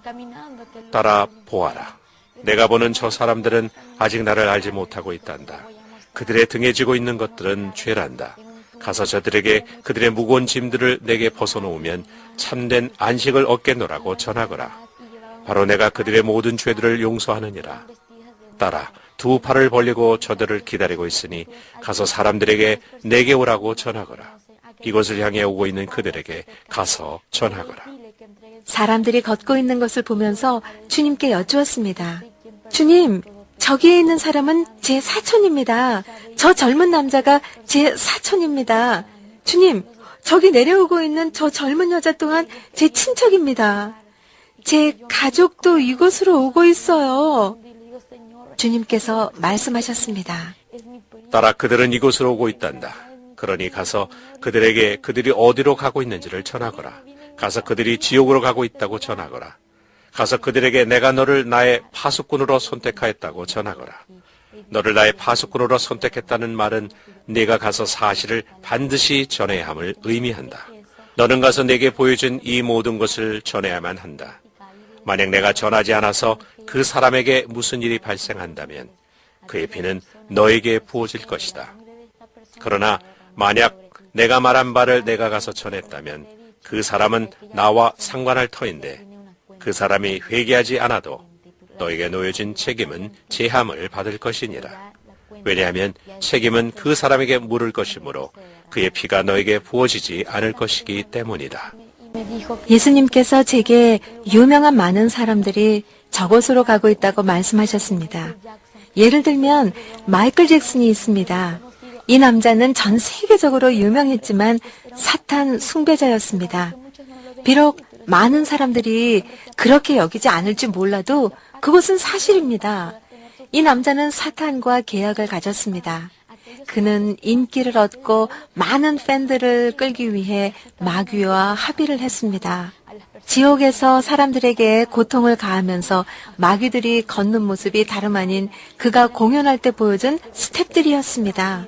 따라 보아라. 내가 보는 저 사람들은 아직 나를 알지 못하고 있단다. 그들의 등에 지고 있는 것들은 죄란다. 가서 저들에게 그들의 무거운 짐들을 내게 벗어놓으면 참된 안식을 얻겠노라고 전하거라. 바로 내가 그들의 모든 죄들을 용서하느니라. 따라 두 팔을 벌리고 저들을 기다리고 있으니 가서 사람들에게 내게 오라고 전하거라. 이곳을 향해 오고 있는 그들에게 가서 전하거라. 사람들이 걷고 있는 것을 보면서 주님께 여쭈었습니다. 주님, 저기에 있는 사람은 제 사촌입니다. 저 젊은 남자가 제 사촌입니다. 주님, 저기 내려오고 있는 저 젊은 여자 또한 제 친척입니다. 제 가족도 이곳으로 오고 있어요. 주님께서 말씀하셨습니다. 따라 그들은 이곳으로 오고 있단다. 그러니 가서 그들에게 그들이 어디로 가고 있는지를 전하거라. 가서 그들이 지옥으로 가고 있다고 전하거라. 가서 그들에게 내가 너를 나의 파수꾼으로 선택하였다고 전하거라. 너를 나의 파수꾼으로 선택했다는 말은 네가 가서 사실을 반드시 전해야 함을 의미한다. 너는 가서 내게 보여준 이 모든 것을 전해야만 한다. 만약 내가 전하지 않아서 그 사람에게 무슨 일이 발생한다면 그의 피는 너에게 부어질 것이다. 그러나 만약 내가 말한 바를 내가 가서 전했다면 그 사람은 나와 상관할 터인데 그 사람이 회개하지 않아도 너에게 놓여진 책임은 제함을 받을 것이니라. 왜냐하면 책임은 그 사람에게 물을 것이므로 그의 피가 너에게 부어지지 않을 것이기 때문이다. 예수님께서 제게 유명한 많은 사람들이 저곳으로 가고 있다고 말씀하셨습니다. 예를 들면 마이클 잭슨이 있습니다. 이 남자는 전 세계적으로 유명했지만 사탄 숭배자였습니다. 비록 많은 사람들이 그렇게 여기지 않을지 몰라도 그것은 사실입니다. 이 남자는 사탄과 계약을 가졌습니다. 그는 인기를 얻고 많은 팬들을 끌기 위해 마귀와 합의를 했습니다. 지옥에서 사람들에게 고통을 가하면서 마귀들이 걷는 모습이 다름 아닌 그가 공연할 때 보여준 스텝들이었습니다.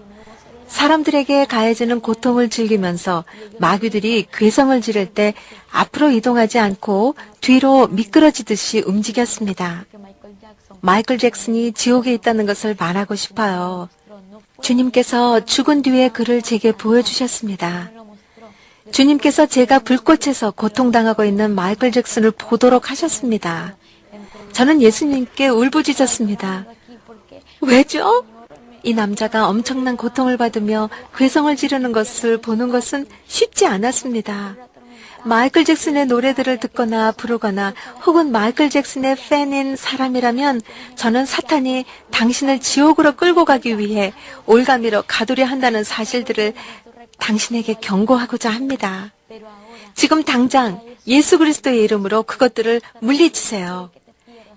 사람들에게 가해지는 고통을 즐기면서 마귀들이 괴성을 지를 때 앞으로 이동하지 않고 뒤로 미끄러지듯이 움직였습니다. 마이클 잭슨이 지옥에 있다는 것을 말하고 싶어요. 주님께서 죽은 뒤에 그를 제게 보여주셨습니다. 주님께서 제가 불꽃에서 고통당하고 있는 마이클 잭슨을 보도록 하셨습니다. 저는 예수님께 울부짖었습니다. 왜죠? 이 남자가 엄청난 고통을 받으며 괴성을 지르는 것을 보는 것은 쉽지 않았습니다. 마이클 잭슨의 노래들을 듣거나 부르거나 혹은 마이클 잭슨의 팬인 사람이라면 저는 사탄이 당신을 지옥으로 끌고 가기 위해 올가미로 가두려 한다는 사실들을 당신에게 경고하고자 합니다. 지금 당장 예수 그리스도의 이름으로 그것들을 물리치세요.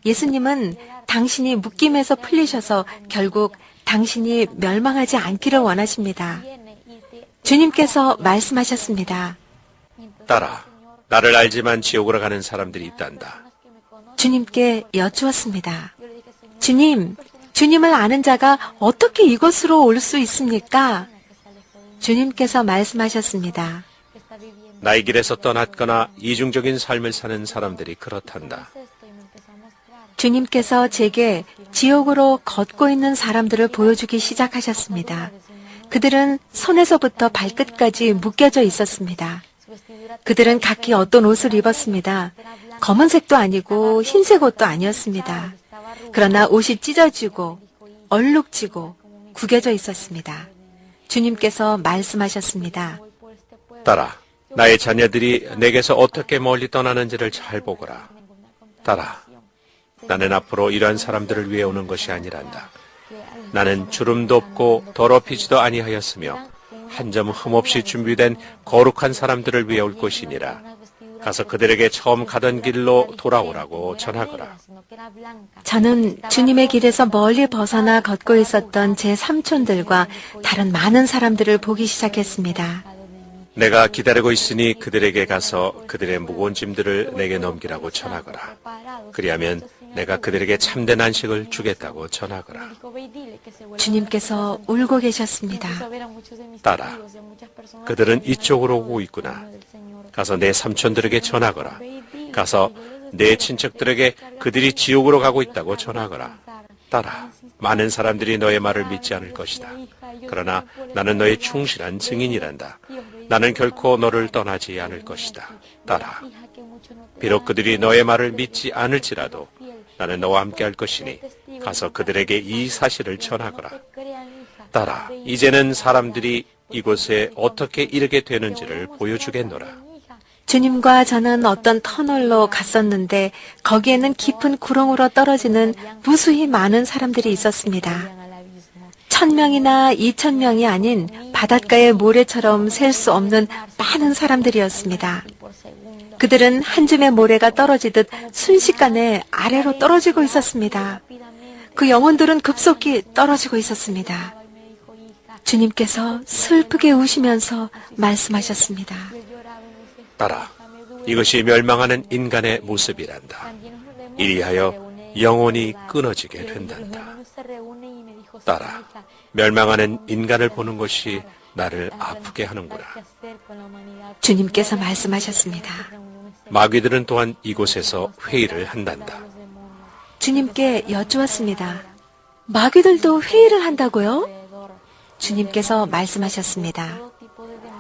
예수님은 당신이 묶임에서 풀리셔서 결국 당신이 멸망하지 않기를 원하십니다. 주님께서 말씀하셨습니다. 딸아, 나를 알지만 지옥으로 가는 사람들이 있단다. 주님께 여쭈었습니다. 주님, 주님을 아는 자가 어떻게 이곳으로 올 수 있습니까? 주님께서 말씀하셨습니다. 나의 길에서 떠났거나 이중적인 삶을 사는 사람들이 그렇단다. 주님께서 제게 지옥으로 걷고 있는 사람들을 보여주기 시작하셨습니다. 그들은 손에서부터 발끝까지 묶여져 있었습니다. 그들은 각기 어떤 옷을 입었습니다. 검은색도 아니고 흰색 옷도 아니었습니다. 그러나 옷이 찢어지고 얼룩지고 구겨져 있었습니다. 주님께서 말씀하셨습니다. 딸아, 나의 자녀들이 내게서 어떻게 멀리 떠나는지를 잘 보거라. 딸아, 나는 앞으로 이러한 사람들을 위해 오는 것이 아니란다. 나는 주름도 없고 더럽히지도 아니하였으며 한 점 흠없이 준비된 거룩한 사람들을 위해 올 것이니라. 가서 그들에게 처음 가던 길로 돌아오라고 전하거라. 저는 주님의 길에서 멀리 벗어나 걷고 있었던 제 삼촌들과 다른 많은 사람들을 보기 시작했습니다. 내가 기다리고 있으니 그들에게 가서 그들의 무거운 짐들을 내게 넘기라고 전하거라. 그리하면 내가 그들에게 참된 안식을 주겠다고 전하거라. 주님께서 울고 계셨습니다. 딸아, 그들은 이쪽으로 오고 있구나. 가서 내 삼촌들에게 전하거라. 가서 내 친척들에게 그들이 지옥으로 가고 있다고 전하거라. 딸아, 많은 사람들이 너의 말을 믿지 않을 것이다. 그러나 나는 너의 충실한 증인이란다. 나는 결코 너를 떠나지 않을 것이다. 딸아, 비록 그들이 너의 말을 믿지 않을지라도 나는 너와 함께 할 것이니 가서 그들에게 이 사실을 전하거라. 딸아, 이제는 사람들이 이곳에 어떻게 이르게 되는지를 보여주겠노라. 주님과 저는 어떤 터널로 갔었는데 거기에는 깊은 구렁으로 떨어지는 무수히 많은 사람들이 있었습니다. 1000명이나 2000명이 아닌 바닷가의 모래처럼 셀 수 없는 많은 사람들이었습니다. 그들은 한 줌의 모래가 떨어지듯 순식간에 아래로 떨어지고 있었습니다. 그 영혼들은 급속히 떨어지고 있었습니다. 주님께서 슬프게 우시면서 말씀하셨습니다. 딸아, 이것이 멸망하는 인간의 모습이란다. 이리하여 영혼이 끊어지게 된단다. 딸아, 멸망하는 인간을 보는 것이 나를 아프게 하는구나. 주님께서 말씀하셨습니다. 마귀들은 또한 이곳에서 회의를 한단다. 주님께 여쭈었습니다. 마귀들도 회의를 한다고요? 주님께서 말씀하셨습니다.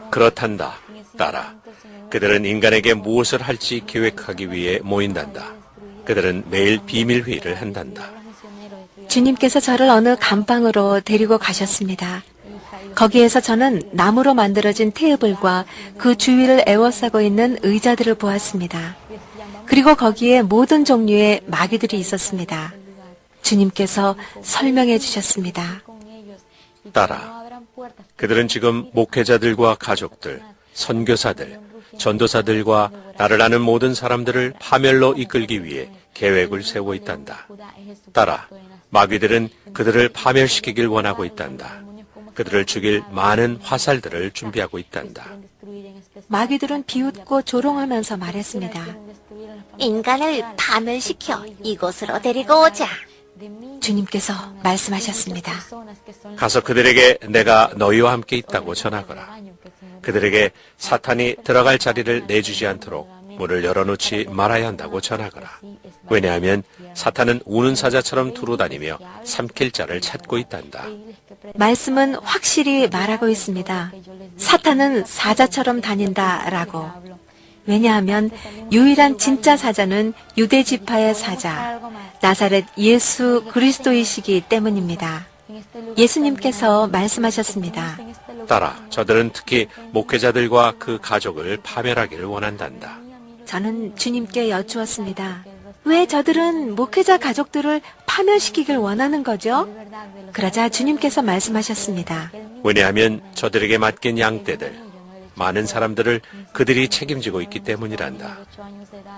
그렇단다, 딸아. 그들은 인간에게 무엇을 할지 계획하기 위해 모인단다. 그들은 매일 비밀 회의를 한단다. 주님께서 저를 어느 감방으로 데리고 가셨습니다. 거기에서 저는 나무로 만들어진 테이블과 그 주위를 에워싸고 있는 의자들을 보았습니다. 그리고 거기에 모든 종류의 마귀들이 있었습니다. 주님께서 설명해 주셨습니다. 딸아, 그들은 지금 목회자들과 가족들, 선교사들, 전도사들과 나를 아는 모든 사람들을 파멸로 이끌기 위해 계획을 세우고 있단다. 딸아, 마귀들은 그들을 파멸시키길 원하고 있단다. 그들을 죽일 많은 화살들을 준비하고 있단다. 마귀들은 비웃고 조롱하면서 말했습니다. 인간을 파멸시켜 이곳으로 데리고 오자. 주님께서 말씀하셨습니다. 가서 그들에게 내가 너희와 함께 있다고 전하거라. 그들에게 사탄이 들어갈 자리를 내주지 않도록 문을 열어놓지 말아야 한다고 전하거라. 왜냐하면 사탄은 우는 사자처럼 두루다니며 삼킬 자를 찾고 있단다. 말씀은 확실히 말하고 있습니다. 사탄은 사자처럼 다닌다라고. 왜냐하면 유일한 진짜 사자는 유대 지파의 사자, 나사렛 예수 그리스도이시기 때문입니다. 예수님께서 말씀하셨습니다. 딸아, 저들은 특히 목회자들과 그 가족을 파멸하기를 원한단다. 저는 주님께 여쭈었습니다. 왜 저들은 목회자 가족들을 파멸시키길 원하는 거죠? 그러자 주님께서 말씀하셨습니다. 왜냐하면 저들에게 맡긴 양떼들, 많은 사람들을 그들이 책임지고 있기 때문이란다.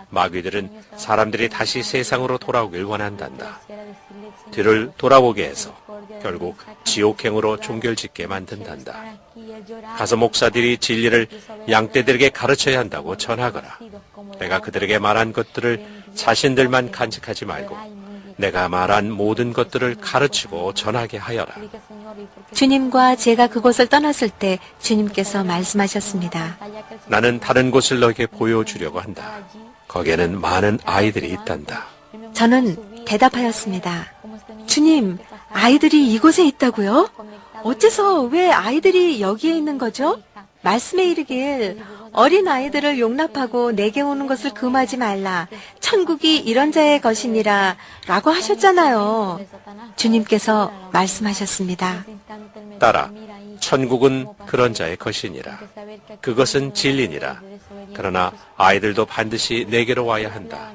마귀들은 사람들이 다시 세상으로 돌아오길 원한단다. 뒤를 돌아보게 해서 결국 지옥행으로 종결짓게 만든단다. 가서 목사들이 진리를 양떼들에게 가르쳐야 한다고 전하거라. 내가 그들에게 말한 것들을 자신들만 간직하지 말고 내가 말한 모든 것들을 가르치고 전하게 하여라. 주님과 제가 그곳을 떠났을 때 주님께서 말씀하셨습니다. 나는 다른 곳을 너에게 보여주려고 한다. 거기에는 많은 아이들이 있단다. 저는 대답하였습니다. 주님, 아이들이 이곳에 있다고요? 어째서 왜 아이들이 여기에 있는 거죠? 말씀에 이르길 어린 아이들을 용납하고 내게 오는 것을 금하지 말라. 천국이 이런 자의 것이니라 라고 하셨잖아요. 주님께서 말씀하셨습니다. 딸아, 천국은 그런 자의 것이니라. 그것은 진리니라. 그러나 아이들도 반드시 내게로 와야 한다.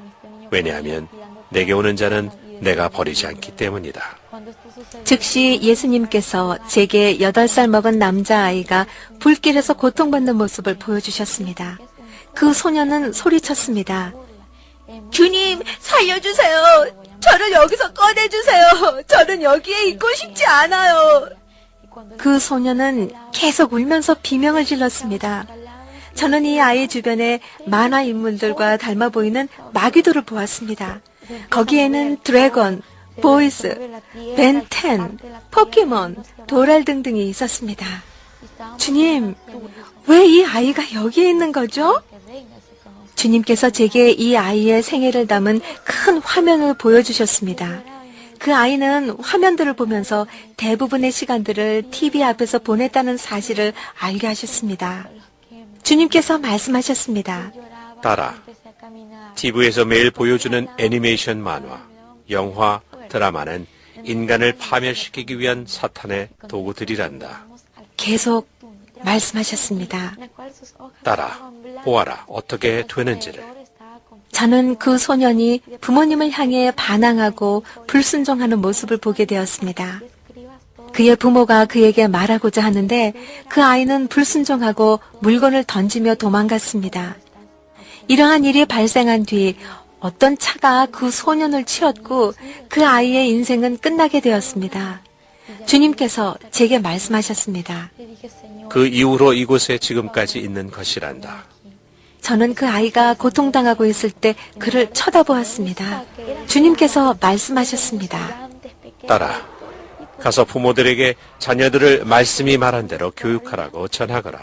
왜냐하면 내게 오는 자는 내가 버리지 않기 때문이다. 즉시 예수님께서 제게 8살 먹은 남자아이가 불길에서 고통받는 모습을 보여주셨습니다. 그 소녀는 소리쳤습니다. 주님, 살려주세요. 저를 여기서 꺼내주세요. 저는 여기에 있고 싶지 않아요. 그 소녀는 계속 울면서 비명을 질렀습니다. 저는 이 아이 주변에 만화 인물들과 닮아 보이는 마귀들을 보았습니다. 거기에는 드래곤, 보이스, 벤텐, 포켓몬, 도랄 등등이 있었습니다. 주님, 왜 이 아이가 여기에 있는 거죠? 주님께서 제게 이 아이의 생애를 담은 큰 화면을 보여주셨습니다. 그 아이는 화면들을 보면서 대부분의 시간들을 TV 앞에서 보냈다는 사실을 알게 하셨습니다. 주님께서 말씀하셨습니다. 딸아, TV에서 매일 보여주는 애니메이션 만화, 영화, 드라마는 인간을 파멸시키기 위한 사탄의 도구들이란다. 계속 말씀하셨습니다. 딸아, 보아라 어떻게 되는지를. 저는 그 소년이 부모님을 향해 반항하고 불순종하는 모습을 보게 되었습니다. 그의 부모가 그에게 말하고자 하는데 그 아이는 불순종하고 물건을 던지며 도망갔습니다. 이러한 일이 발생한 뒤 어떤 차가 그 소년을 치렀고 그 아이의 인생은 끝나게 되었습니다. 주님께서 제게 말씀하셨습니다. 그 이후로 이곳에 지금까지 있는 것이란다. 저는 그 아이가 고통당하고 있을 때 그를 쳐다보았습니다. 주님께서 말씀하셨습니다. 딸아, 가서 부모들에게 자녀들을 말씀이 말한 대로 교육하라고 전하거라.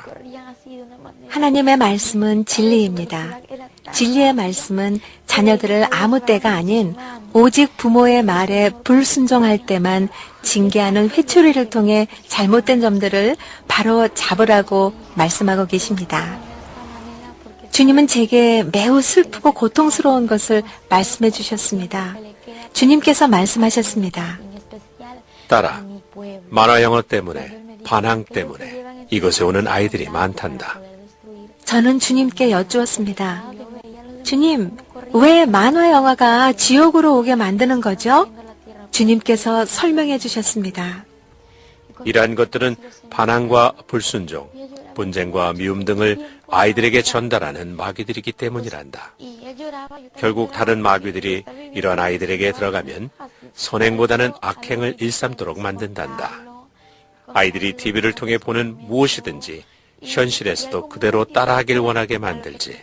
하나님의 말씀은 진리입니다. 진리의 말씀은 자녀들을 아무 때가 아닌 오직 부모의 말에 불순종할 때만 징계하는 회초리를 통해 잘못된 점들을 바로 잡으라고 말씀하고 계십니다. 주님은 제게 매우 슬프고 고통스러운 것을 말씀해 주셨습니다. 주님께서 말씀하셨습니다. 딸아, 만화 영어 때문에, 반항 때문에 이곳에 오는 아이들이 많단다. 저는 주님께 여쭈었습니다. 주님, 왜 만화 영화가 지옥으로 오게 만드는 거죠? 주님께서 설명해 주셨습니다. 이러한 것들은 반항과 불순종, 분쟁과 미움 등을 아이들에게 전달하는 마귀들이기 때문이란다. 결국 다른 마귀들이 이러한 아이들에게 들어가면 선행보다는 악행을 일삼도록 만든단다. 아이들이 TV를 통해 보는 무엇이든지 현실에서도 그대로 따라하길 원하게 만들지.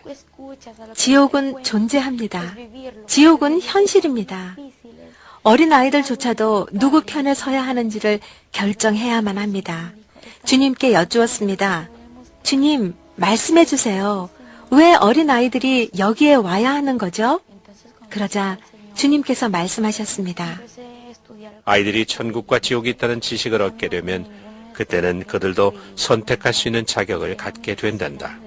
지옥은 존재합니다. 지옥은 현실입니다. 어린 아이들조차도 누구 편에 서야 하는지를 결정해야만 합니다. 주님께 여쭈었습니다. 주님, 말씀해 주세요. 왜 어린 아이들이 여기에 와야 하는 거죠? 그러자 주님께서 말씀하셨습니다. 아이들이 천국과 지옥이 있다는 지식을 얻게 되면 그때는 그들도 선택할 수 있는 자격을 갖게 된단다.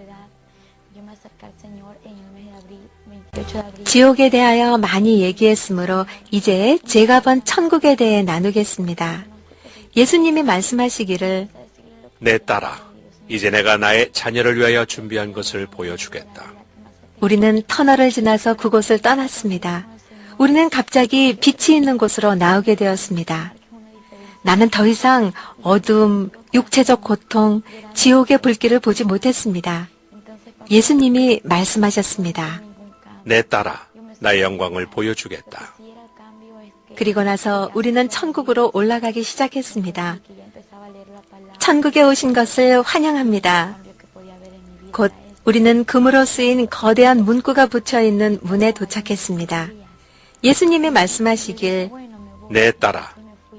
지옥에 대하여 많이 얘기했으므로 이제 제가 본 천국에 대해 나누겠습니다. 예수님이 말씀하시기를 내 딸아, 이제 내가 나의 자녀를 위하여 준비한 것을 보여주겠다. 우리는 터널을 지나서 그곳을 떠났습니다. 우리는 갑자기 빛이 있는 곳으로 나오게 되었습니다. 나는 더 이상 어둠, 육체적 고통, 지옥의 불길을 보지 못했습니다. 예수님이 말씀하셨습니다. 내 딸아, 나의 영광을 보여주겠다. 그리고 나서 우리는 천국으로 올라가기 시작했습니다. 천국에 오신 것을 환영합니다. 곧 우리는 금으로 쓰인 거대한 문구가 붙여 있는 문에 도착했습니다. 예수님이 말씀하시길 내 딸아,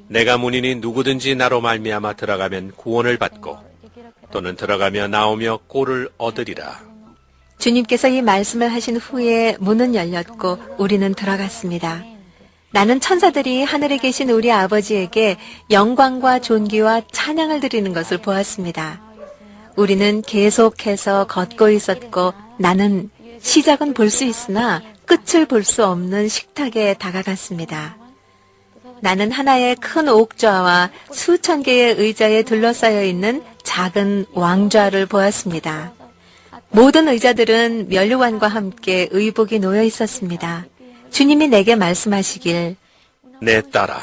내가 문이니 누구든지 나로 말미암아 들어가면 구원을 받고 또는 들어가며 나오며 꼴을 얻으리라. 주님께서 이 말씀을 하신 후에 문은 열렸고 우리는 들어갔습니다. 나는 천사들이 하늘에 계신 우리 아버지에게 영광과 존귀와 찬양을 드리는 것을 보았습니다. 우리는 계속해서 걷고 있었고 나는 시작은 볼 수 있으나 끝을 볼 수 없는 식탁에 다가갔습니다. 나는 하나의 큰 옥좌와 수천 개의 의자에 둘러싸여 있는 작은 왕좌를 보았습니다. 모든 의자들은 면류관과 함께 의복이 놓여 있었습니다. 주님이 내게 말씀하시길 내 딸아,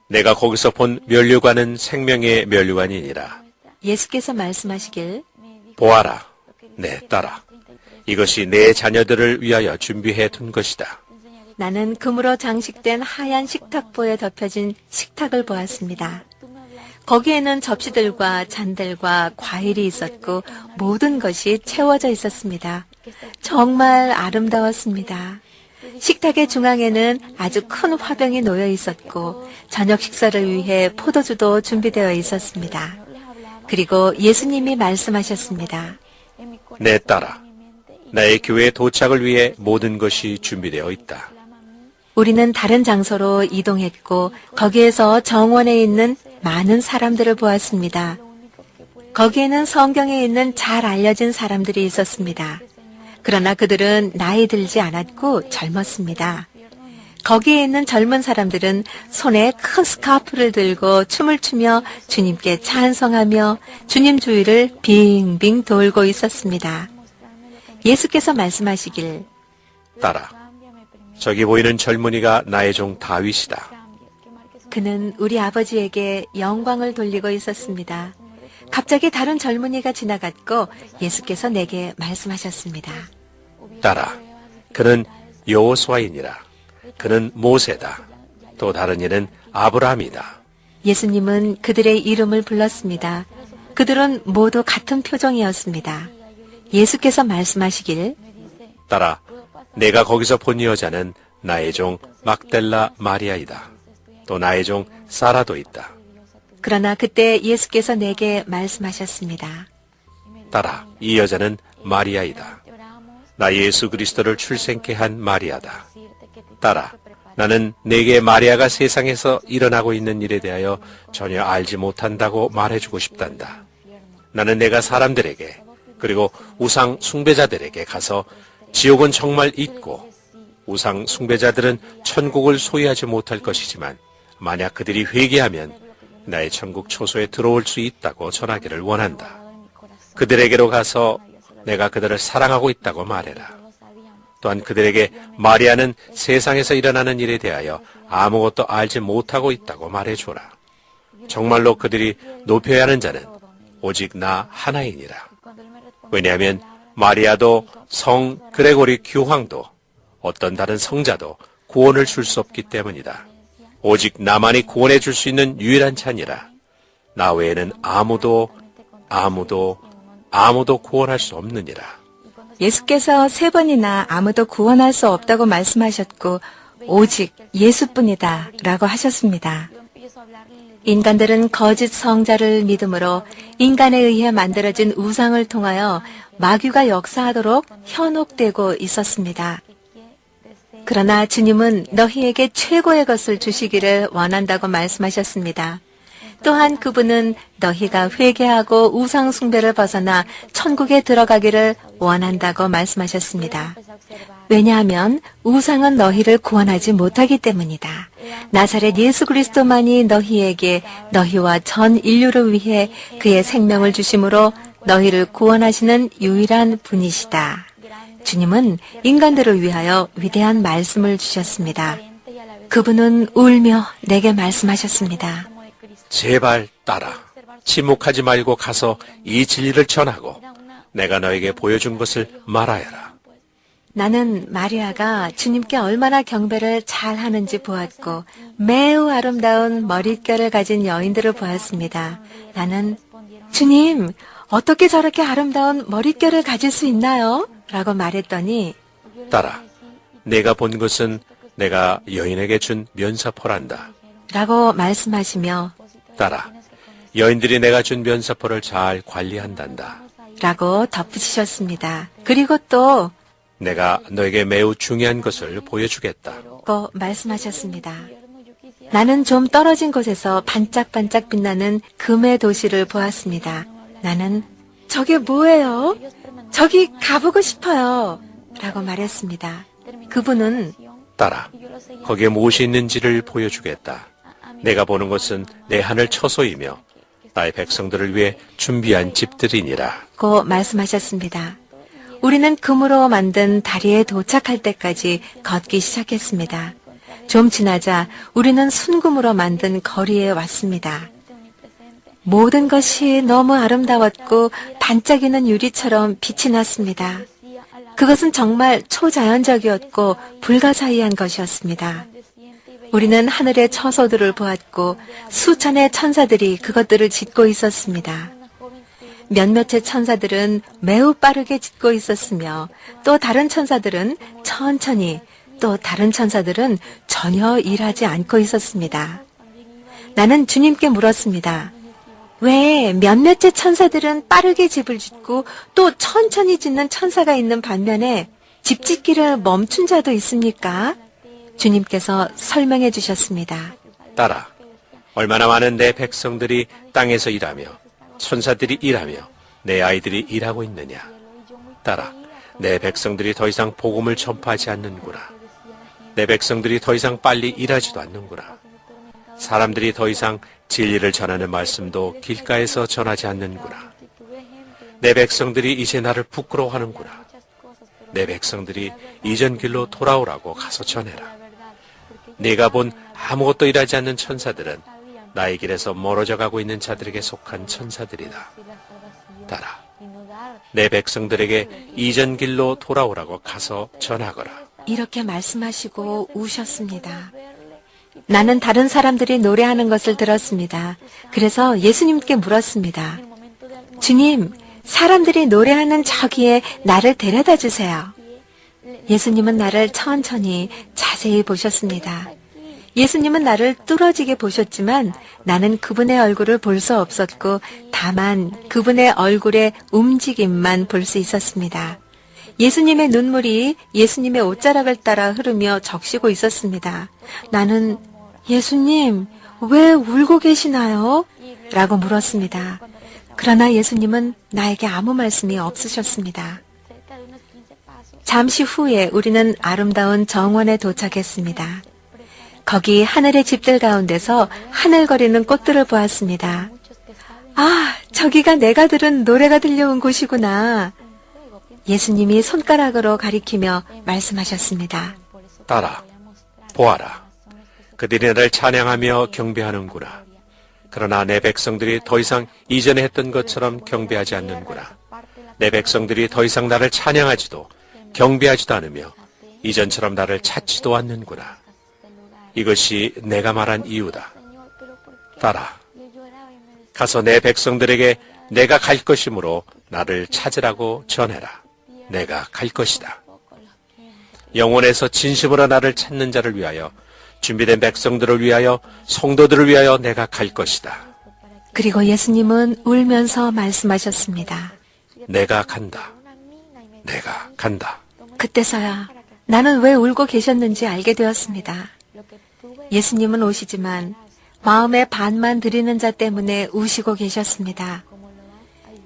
내가 거기서 본 면류관은 생명의 면류관이니라. 예수께서 말씀하시길 보아라, 내 딸아, 이것이 내 자녀들을 위하여 준비해 둔 것이다. 나는 금으로 장식된 하얀 식탁보에 덮여진 식탁을 보았습니다. 거기에는 접시들과 잔들과 과일이 있었고 모든 것이 채워져 있었습니다. 정말 아름다웠습니다. 식탁의 중앙에는 아주 큰 화병이 놓여 있었고 저녁 식사를 위해 포도주도 준비되어 있었습니다. 그리고 예수님이 말씀하셨습니다. 내 딸아, 나의 교회 도착을 위해 모든 것이 준비되어 있다. 우리는 다른 장소로 이동했고 거기에서 정원에 있는 많은 사람들을 보았습니다. 거기에는 성경에 있는 잘 알려진 사람들이 있었습니다. 그러나 그들은 나이 들지 않았고 젊었습니다. 거기에 있는 젊은 사람들은 손에 큰 스카프를 들고 춤을 추며 주님께 찬송하며 주님 주위를 빙빙 돌고 있었습니다. 예수께서 말씀하시길 딸아, 저기 보이는 젊은이가 나의 종 다윗이다. 그는 우리 아버지에게 영광을 돌리고 있었습니다. 갑자기 다른 젊은이가 지나갔고 예수께서 내게 말씀하셨습니다. 딸아, 그는 여호수아이니라. 그는 모세다. 또 다른 이는 아브라함이다. 예수님은 그들의 이름을 불렀습니다. 그들은 모두 같은 표정이었습니다. 예수께서 말씀하시길 따라 내가 거기서 본 여자는 나의 종 막델라 마리아이다. 또 나의 종 사라도 있다. 그러나 그때 예수께서 내게 말씀하셨습니다. 따라 이 여자는 마리아이다. 나 예수 그리스도를 출생케 한 마리아다. 따라 나는 내게 마리아가 세상에서 일어나고 있는 일에 대하여 전혀 알지 못한다고 말해주고 싶단다. 나는 내가 사람들에게 그리고 우상 숭배자들에게 가서 지옥은 정말 있고 우상 숭배자들은 천국을 소유하지 못할 것이지만 만약 그들이 회개하면 나의 천국 초소에 들어올 수 있다고 전하기를 원한다. 그들에게로 가서 내가 그들을 사랑하고 있다고 말해라. 또한 그들에게 마리아는 세상에서 일어나는 일에 대하여 아무것도 알지 못하고 있다고 말해줘라. 정말로 그들이 높여야 하는 자는 오직 나 하나이니라. 왜냐하면 마리아도 성 그레고리 교황도 어떤 다른 성자도 구원을 줄 수 없기 때문이다. 오직 나만이 구원해 줄 수 있는 유일한 자니라. 나 외에는 아무도 구원할 수 없느니라. 예수께서 3번이나 아무도 구원할 수 없다고 말씀하셨고 오직 예수뿐이다 라고 하셨습니다. 인간들은 거짓 성자를 믿음으로 인간에 의해 만들어진 우상을 통하여 마귀가 역사하도록 현혹되고 있었습니다. 그러나 주님은 너희에게 최고의 것을 주시기를 원한다고 말씀하셨습니다. 또한 그분은 너희가 회개하고 우상 숭배를 벗어나 천국에 들어가기를 원한다고 말씀하셨습니다. 왜냐하면 우상은 너희를 구원하지 못하기 때문이다. 나사렛 예수 그리스도만이 너희에게 너희와 전 인류를 위해 그의 생명을 주심으로 너희를 구원하시는 유일한 분이시다. 주님은 인간들을 위하여 위대한 말씀을 주셨습니다. 그분은 울며 내게 말씀하셨습니다. 제발 따라 침묵하지 말고 가서 이 진리를 전하고 내가 너에게 보여준 것을 말하여라. 나는 마리아가 주님께 얼마나 경배를 잘 하는지 보았고 매우 아름다운 머릿결을 가진 여인들을 보았습니다. 나는 주님, 어떻게 저렇게 아름다운 머릿결을 가질 수 있나요? 라고 말했더니 따라 내가 본 것은 내가 여인에게 준 면사포란다. 라고 말씀하시며 따라 여인들이 내가 준 면사포를 잘 관리한단다. 라고 덧붙이셨습니다. 그리고 또 내가 너에게 매우 중요한 것을 보여주겠다. 고 말씀하셨습니다. 나는 좀 떨어진 곳에서 반짝반짝 빛나는 금의 도시를 보았습니다. 나는 저게 뭐예요? 저기 가보고 싶어요. 라고 말했습니다. 그분은 따라 거기에 무엇이 있는지를 보여주겠다. 내가 보는 것은 내 하늘 처소이며 나의 백성들을 위해 준비한 집들이니라. 고 말씀하셨습니다. 우리는 금으로 만든 다리에 도착할 때까지 걷기 시작했습니다. 좀 지나자 우리는 순금으로 만든 거리에 왔습니다. 모든 것이 너무 아름다웠고 반짝이는 유리처럼 빛이 났습니다. 그것은 정말 초자연적이었고 불가사의한 것이었습니다. 우리는 하늘의 처소들을 보았고 수천의 천사들이 그것들을 짓고 있었습니다. 몇몇의 천사들은 매우 빠르게 짓고 있었으며 또 다른 천사들은 천천히 또 다른 천사들은 전혀 일하지 않고 있었습니다. 나는 주님께 물었습니다. 왜 몇몇의 천사들은 빠르게 집을 짓고 또 천천히 짓는 천사가 있는 반면에 집 짓기를 멈춘 자도 있습니까? 주님께서 설명해 주셨습니다. 따라 얼마나 많은 내 백성들이 땅에서 일하며 천사들이 일하며 내 아이들이 일하고 있느냐. 따라 내 백성들이 더 이상 복음을 전파하지 않는구나. 내 백성들이 더 이상 빨리 일하지도 않는구나. 사람들이 더 이상 진리를 전하는 말씀도 길가에서 전하지 않는구나. 내 백성들이 이제 나를 부끄러워하는구나. 내 백성들이 이전 길로 돌아오라고 가서 전해라. 네가 본 아무것도 일하지 않는 천사들은 나의 길에서 멀어져 가고 있는 자들에게 속한 천사들이다. 따라 내 백성들에게 이전 길로 돌아오라고 가서 전하거라. 이렇게 말씀하시고 우셨습니다. 나는 다른 사람들이 노래하는 것을 들었습니다. 그래서 예수님께 물었습니다. 주님, 사람들이 노래하는 저기에 나를 데려다 주세요. 예수님은 나를 천천히 자세히 보셨습니다. 예수님은 나를 뚫어지게 보셨지만 나는 그분의 얼굴을 볼 수 없었고 다만 그분의 얼굴의 움직임만 볼 수 있었습니다. 예수님의 눈물이 예수님의 옷자락을 따라 흐르며 적시고 있었습니다. 나는 예수님, 왜 울고 계시나요? 라고 물었습니다. 그러나 예수님은 나에게 아무 말씀이 없으셨습니다. 잠시 후에 우리는 아름다운 정원에 도착했습니다. 거기 하늘의 집들 가운데서 하늘거리는 꽃들을 보았습니다. 아, 저기가 내가 들은 노래가 들려온 곳이구나. 예수님이 손가락으로 가리키며 말씀하셨습니다. 딸아, 보아라. 그들이 나를 찬양하며 경배하는구나. 그러나 내 백성들이 더 이상 이전에 했던 것처럼 경배하지 않는구나. 내 백성들이 더 이상 나를 찬양하지도 경배하지도 않으며 이전처럼 나를 찾지도 않는구나. 이것이 내가 말한 이유다. 딸아, 가서 내 백성들에게 내가 갈 것이므로 나를 찾으라고 전해라. 내가 갈 것이다. 영혼에서 진심으로 나를 찾는 자를 위하여, 준비된 백성들을 위하여, 성도들을 위하여 내가 갈 것이다. 그리고 예수님은 울면서 말씀하셨습니다. 내가 간다. 내가 간다. 그때서야 나는 왜 울고 계셨는지 알게 되었습니다. 예수님은 오시지만 마음의 반만 드리는 자 때문에 우시고 계셨습니다.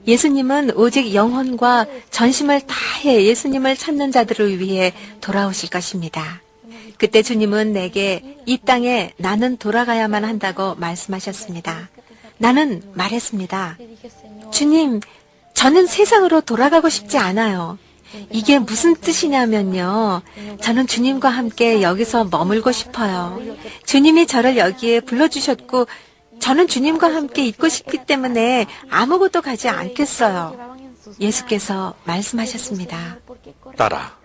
예수님은 오직 영혼과 전심을 다해 예수님을 찾는 자들을 위해 돌아오실 것입니다. 그때 주님은 내게 이 땅에 나는 돌아가야만 한다고 말씀하셨습니다. 나는 말했습니다. 주님, 저는 세상으로 돌아가고 싶지 않아요. 이게 무슨 뜻이냐면요. 저는 주님과 함께 여기서 머물고 싶어요. 주님이 저를 여기에 불러주셨고 저는 주님과 함께 있고 싶기 때문에 아무것도 가지 않겠어요. 예수께서 말씀하셨습니다. 딸아,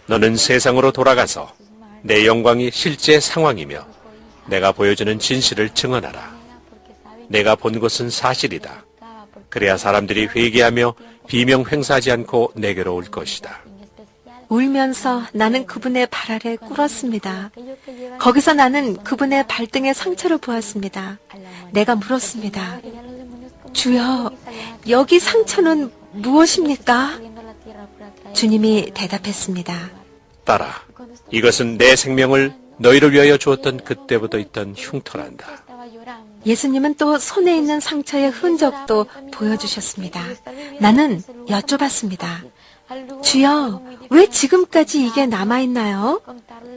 너는 세상으로 돌아가서 내 영광이 실제 상황이며 내가 보여주는 진실을 증언하라. 내가 본 것은 사실이다. 그래야 사람들이 회개하며 비명 횡사하지 않고 내게로 올 것이다. 울면서 나는 그분의 발 아래 꿇었습니다. 거기서 나는 그분의 발등에 상처를 보았습니다. 내가 물었습니다. 주여, 여기 상처는 무엇입니까? 주님이 대답했습니다. 딸아, 이것은 내 생명을 너희를 위하여 주었던 그때부터 있던 흉터란다. 예수님은 또 손에 있는 상처의 흔적도 보여주셨습니다. 나는 여쭤봤습니다. 주여, 왜 지금까지 이게 남아있나요?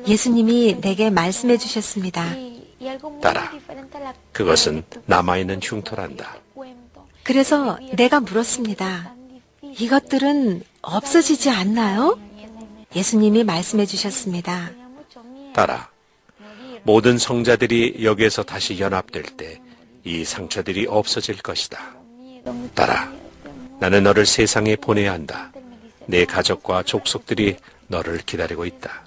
예수님이 내게 말씀해 주셨습니다. 딸아, 그것은 남아있는 흉터란다. 그래서 내가 물었습니다. 이것들은 없어지지 않나요? 예수님이 말씀해 주셨습니다. 딸아, 모든 성자들이 여기에서 다시 연합될 때 이 상처들이 없어질 것이다. 딸아, 나는 너를 세상에 보내야 한다. 내 가족과 족속들이 너를 기다리고 있다.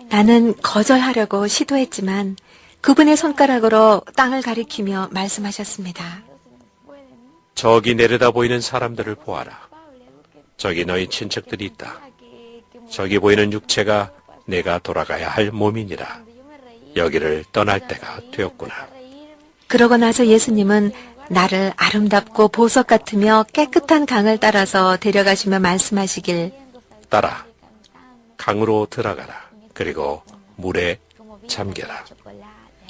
나는 거절하려고 시도했지만 그분의 손가락으로 땅을 가리키며 말씀하셨습니다. 저기 내려다 보이는 사람들을 보아라. 저기 너희 친척들이 있다. 저기 보이는 육체가 내가 돌아가야 할 몸이니라. 여기를 떠날 때가 되었구나. 그러고 나서 예수님은 나를 아름답고 보석 같으며 깨끗한 강을 따라서 데려가시며 말씀하시길, 딸아, 강으로 들어가라. 그리고 물에 잠겨라.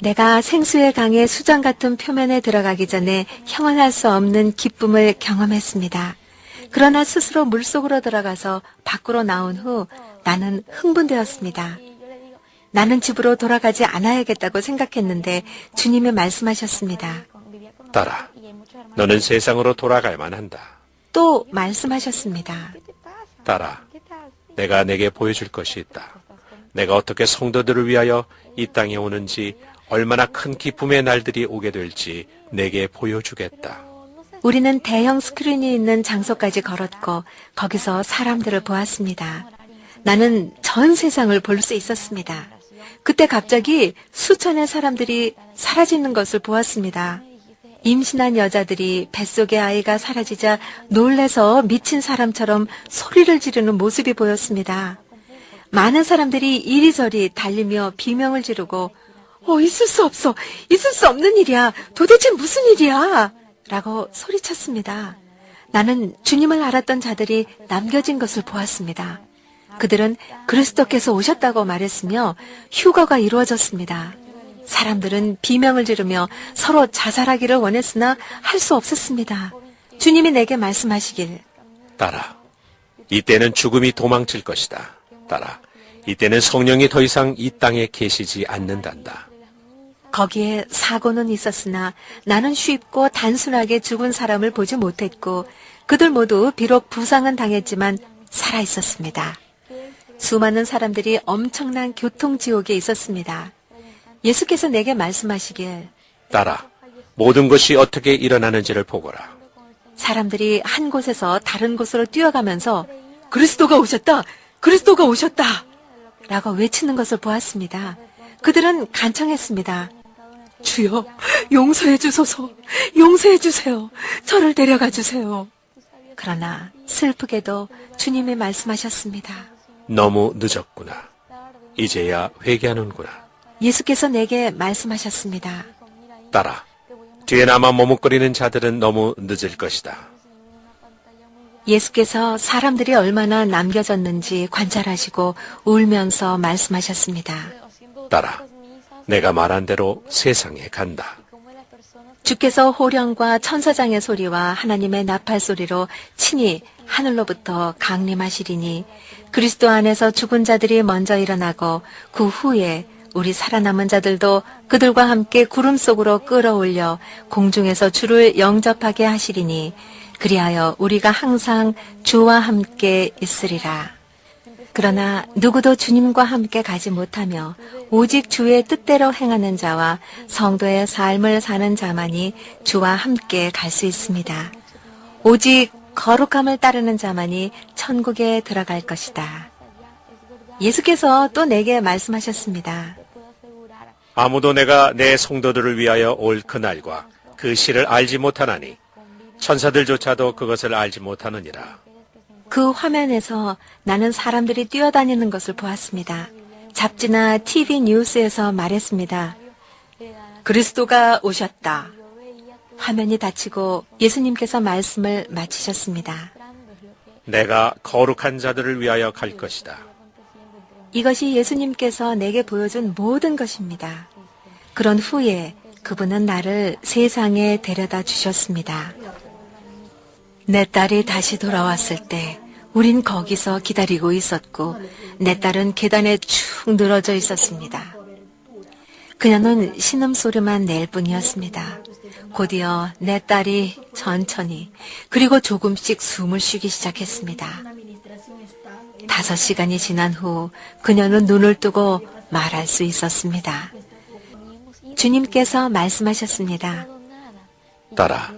내가 생수의 강의 수정 같은 표면에 들어가기 전에 형언할 수 없는 기쁨을 경험했습니다. 그러나 스스로 물속으로 들어가서 밖으로 나온 후 나는 흥분되었습니다. 나는 집으로 돌아가지 않아야겠다고 생각했는데 주님이 말씀하셨습니다. 딸아, 너는 세상으로 돌아가야만 한다. 또 말씀하셨습니다. 딸아, 내가 내게 보여줄 것이 있다. 내가 어떻게 성도들을 위하여 이 땅에 오는지, 얼마나 큰 기쁨의 날들이 오게 될지 내게 보여주겠다. 우리는 대형 스크린이 있는 장소까지 걸었고 거기서 사람들을 보았습니다. 나는 전 세상을 볼 수 있었습니다. 그때 갑자기 수천의 사람들이 사라지는 것을 보았습니다. 임신한 여자들이 뱃속의 아이가 사라지자 놀래서 미친 사람처럼 소리를 지르는 모습이 보였습니다. 많은 사람들이 이리저리 달리며 비명을 지르고 있을 수 없어. 있을 수 없는 일이야. 도대체 무슨 일이야? 라고 소리쳤습니다. 나는 주님을 알았던 자들이 남겨진 것을 보았습니다. 그들은 그리스도께서 오셨다고 말했으며 휴거가 이루어졌습니다. 사람들은 비명을 지르며 서로 자살하기를 원했으나 할 수 없었습니다. 주님이 내게 말씀하시길, 딸아, 이때는 죽음이 도망칠 것이다. 딸아, 이때는 성령이 더 이상 이 땅에 계시지 않는단다. 거기에 사고는 있었으나 나는 쉽고 단순하게 죽은 사람을 보지 못했고 그들 모두 비록 부상은 당했지만 살아 있었습니다. 수많은 사람들이 엄청난 교통지옥에 있었습니다. 예수께서 내게 말씀하시길, 딸아, 모든 것이 어떻게 일어나는지를 보거라. 사람들이 한 곳에서 다른 곳으로 뛰어가면서 그리스도가 오셨다! 그리스도가 오셨다! 라고 외치는 것을 보았습니다. 그들은 간청했습니다. 주여, 용서해 주소서, 용서해 주세요. 저를 데려가 주세요. 그러나 슬프게도 주님이 말씀하셨습니다. 너무 늦었구나. 이제야 회개하는구나. 예수께서 내게 말씀하셨습니다. 딸아, 뒤에 남아 머뭇거리는 자들은 너무 늦을 것이다. 예수께서 사람들이 얼마나 남겨졌는지 관찰하시고 울면서 말씀하셨습니다. 딸아, 내가 말한 대로 세상에 간다. 주께서 호령과 천사장의 소리와 하나님의 나팔 소리로 친히 하늘로부터 강림하시리니 그리스도 안에서 죽은 자들이 먼저 일어나고 그 후에 우리 살아남은 자들도 그들과 함께 구름 속으로 끌어올려 공중에서 주를 영접하게 하시리니 그리하여 우리가 항상 주와 함께 있으리라. 그러나 누구도 주님과 함께 가지 못하며 오직 주의 뜻대로 행하는 자와 성도의 삶을 사는 자만이 주와 함께 갈 수 있습니다. 오직 거룩함을 따르는 자만이 천국에 들어갈 것이다. 예수께서 또 내게 말씀하셨습니다. 아무도 내가 내 성도들을 위하여 올 그날과 그 시를 알지 못하나니 천사들조차도 그것을 알지 못하느니라. 그 화면에서 나는 사람들이 뛰어다니는 것을 보았습니다. 잡지나 TV 뉴스에서 말했습니다. 그리스도가 오셨다. 화면이 닫히고 예수님께서 말씀을 마치셨습니다. 내가 거룩한 자들을 위하여 갈 것이다. 이것이 예수님께서 내게 보여준 모든 것입니다. 그런 후에 그분은 나를 세상에 데려다 주셨습니다. 내 딸이 다시 돌아왔을 때 우린 거기서 기다리고 있었고 내 딸은 계단에 축 늘어져 있었습니다. 그녀는 신음소리만 낼 뿐이었습니다. 곧이어 내 딸이 천천히 그리고 조금씩 숨을 쉬기 시작했습니다. 5시간이 지난 후 그녀는 눈을 뜨고 말할 수 있었습니다. 주님께서 말씀하셨습니다. 딸아,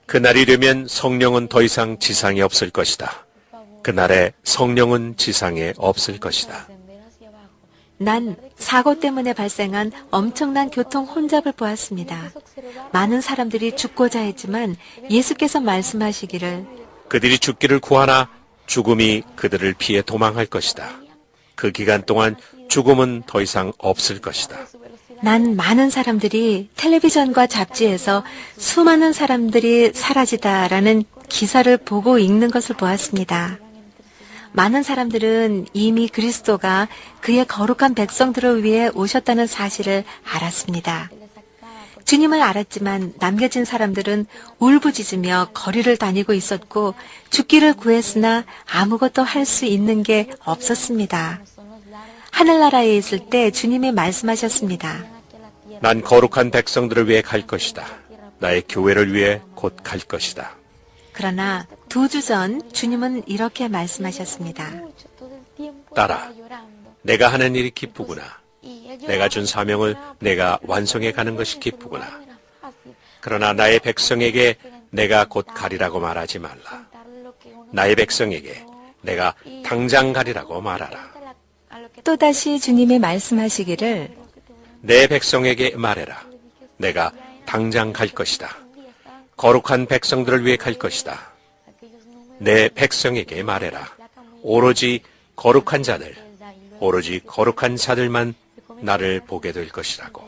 그날이 되면 성령은 더 이상 지상에 없을 것이다. 그날에 성령은 지상에 없을 것이다. 난 사고 때문에 발생한 엄청난 교통 혼잡을 보았습니다. 많은 사람들이 죽고자 했지만 예수께서 말씀하시기를 그들이 죽기를 구하나 죽음이 그들을 피해 도망할 것이다. 그 기간 동안 죽음은 더 이상 없을 것이다. 난 많은 사람들이 텔레비전과 잡지에서 수많은 사람들이 사라지다라는 기사를 보고 읽는 것을 보았습니다. 많은 사람들은 이미 그리스도가 그의 거룩한 백성들을 위해 오셨다는 사실을 알았습니다. 주님을 알았지만 남겨진 사람들은 울부짖으며 거리를 다니고 있었고 죽기를 구했으나 아무것도 할 수 있는 게 없었습니다. 하늘나라에 있을 때 주님이 말씀하셨습니다. 난 거룩한 백성들을 위해 갈 것이다. 나의 교회를 위해 곧 갈 것이다. 그러나 2주 전 주님은 이렇게 말씀하셨습니다. 딸아, 내가 하는 일이 기쁘구나. 내가 준 사명을 내가 완성해 가는 것이 기쁘구나. 그러나 나의 백성에게 내가 곧 가리라고 말하지 말라. 나의 백성에게 내가 당장 가리라고 말하라. 또다시 주님이 말씀하시기를 내 백성에게 말해라. 내가 당장 갈 것이다. 거룩한 백성들을 위해 갈 것이다. 내 백성에게 말해라. 오로지 거룩한 자들, 오로지 거룩한 자들만 나를 보게 될 것이라고.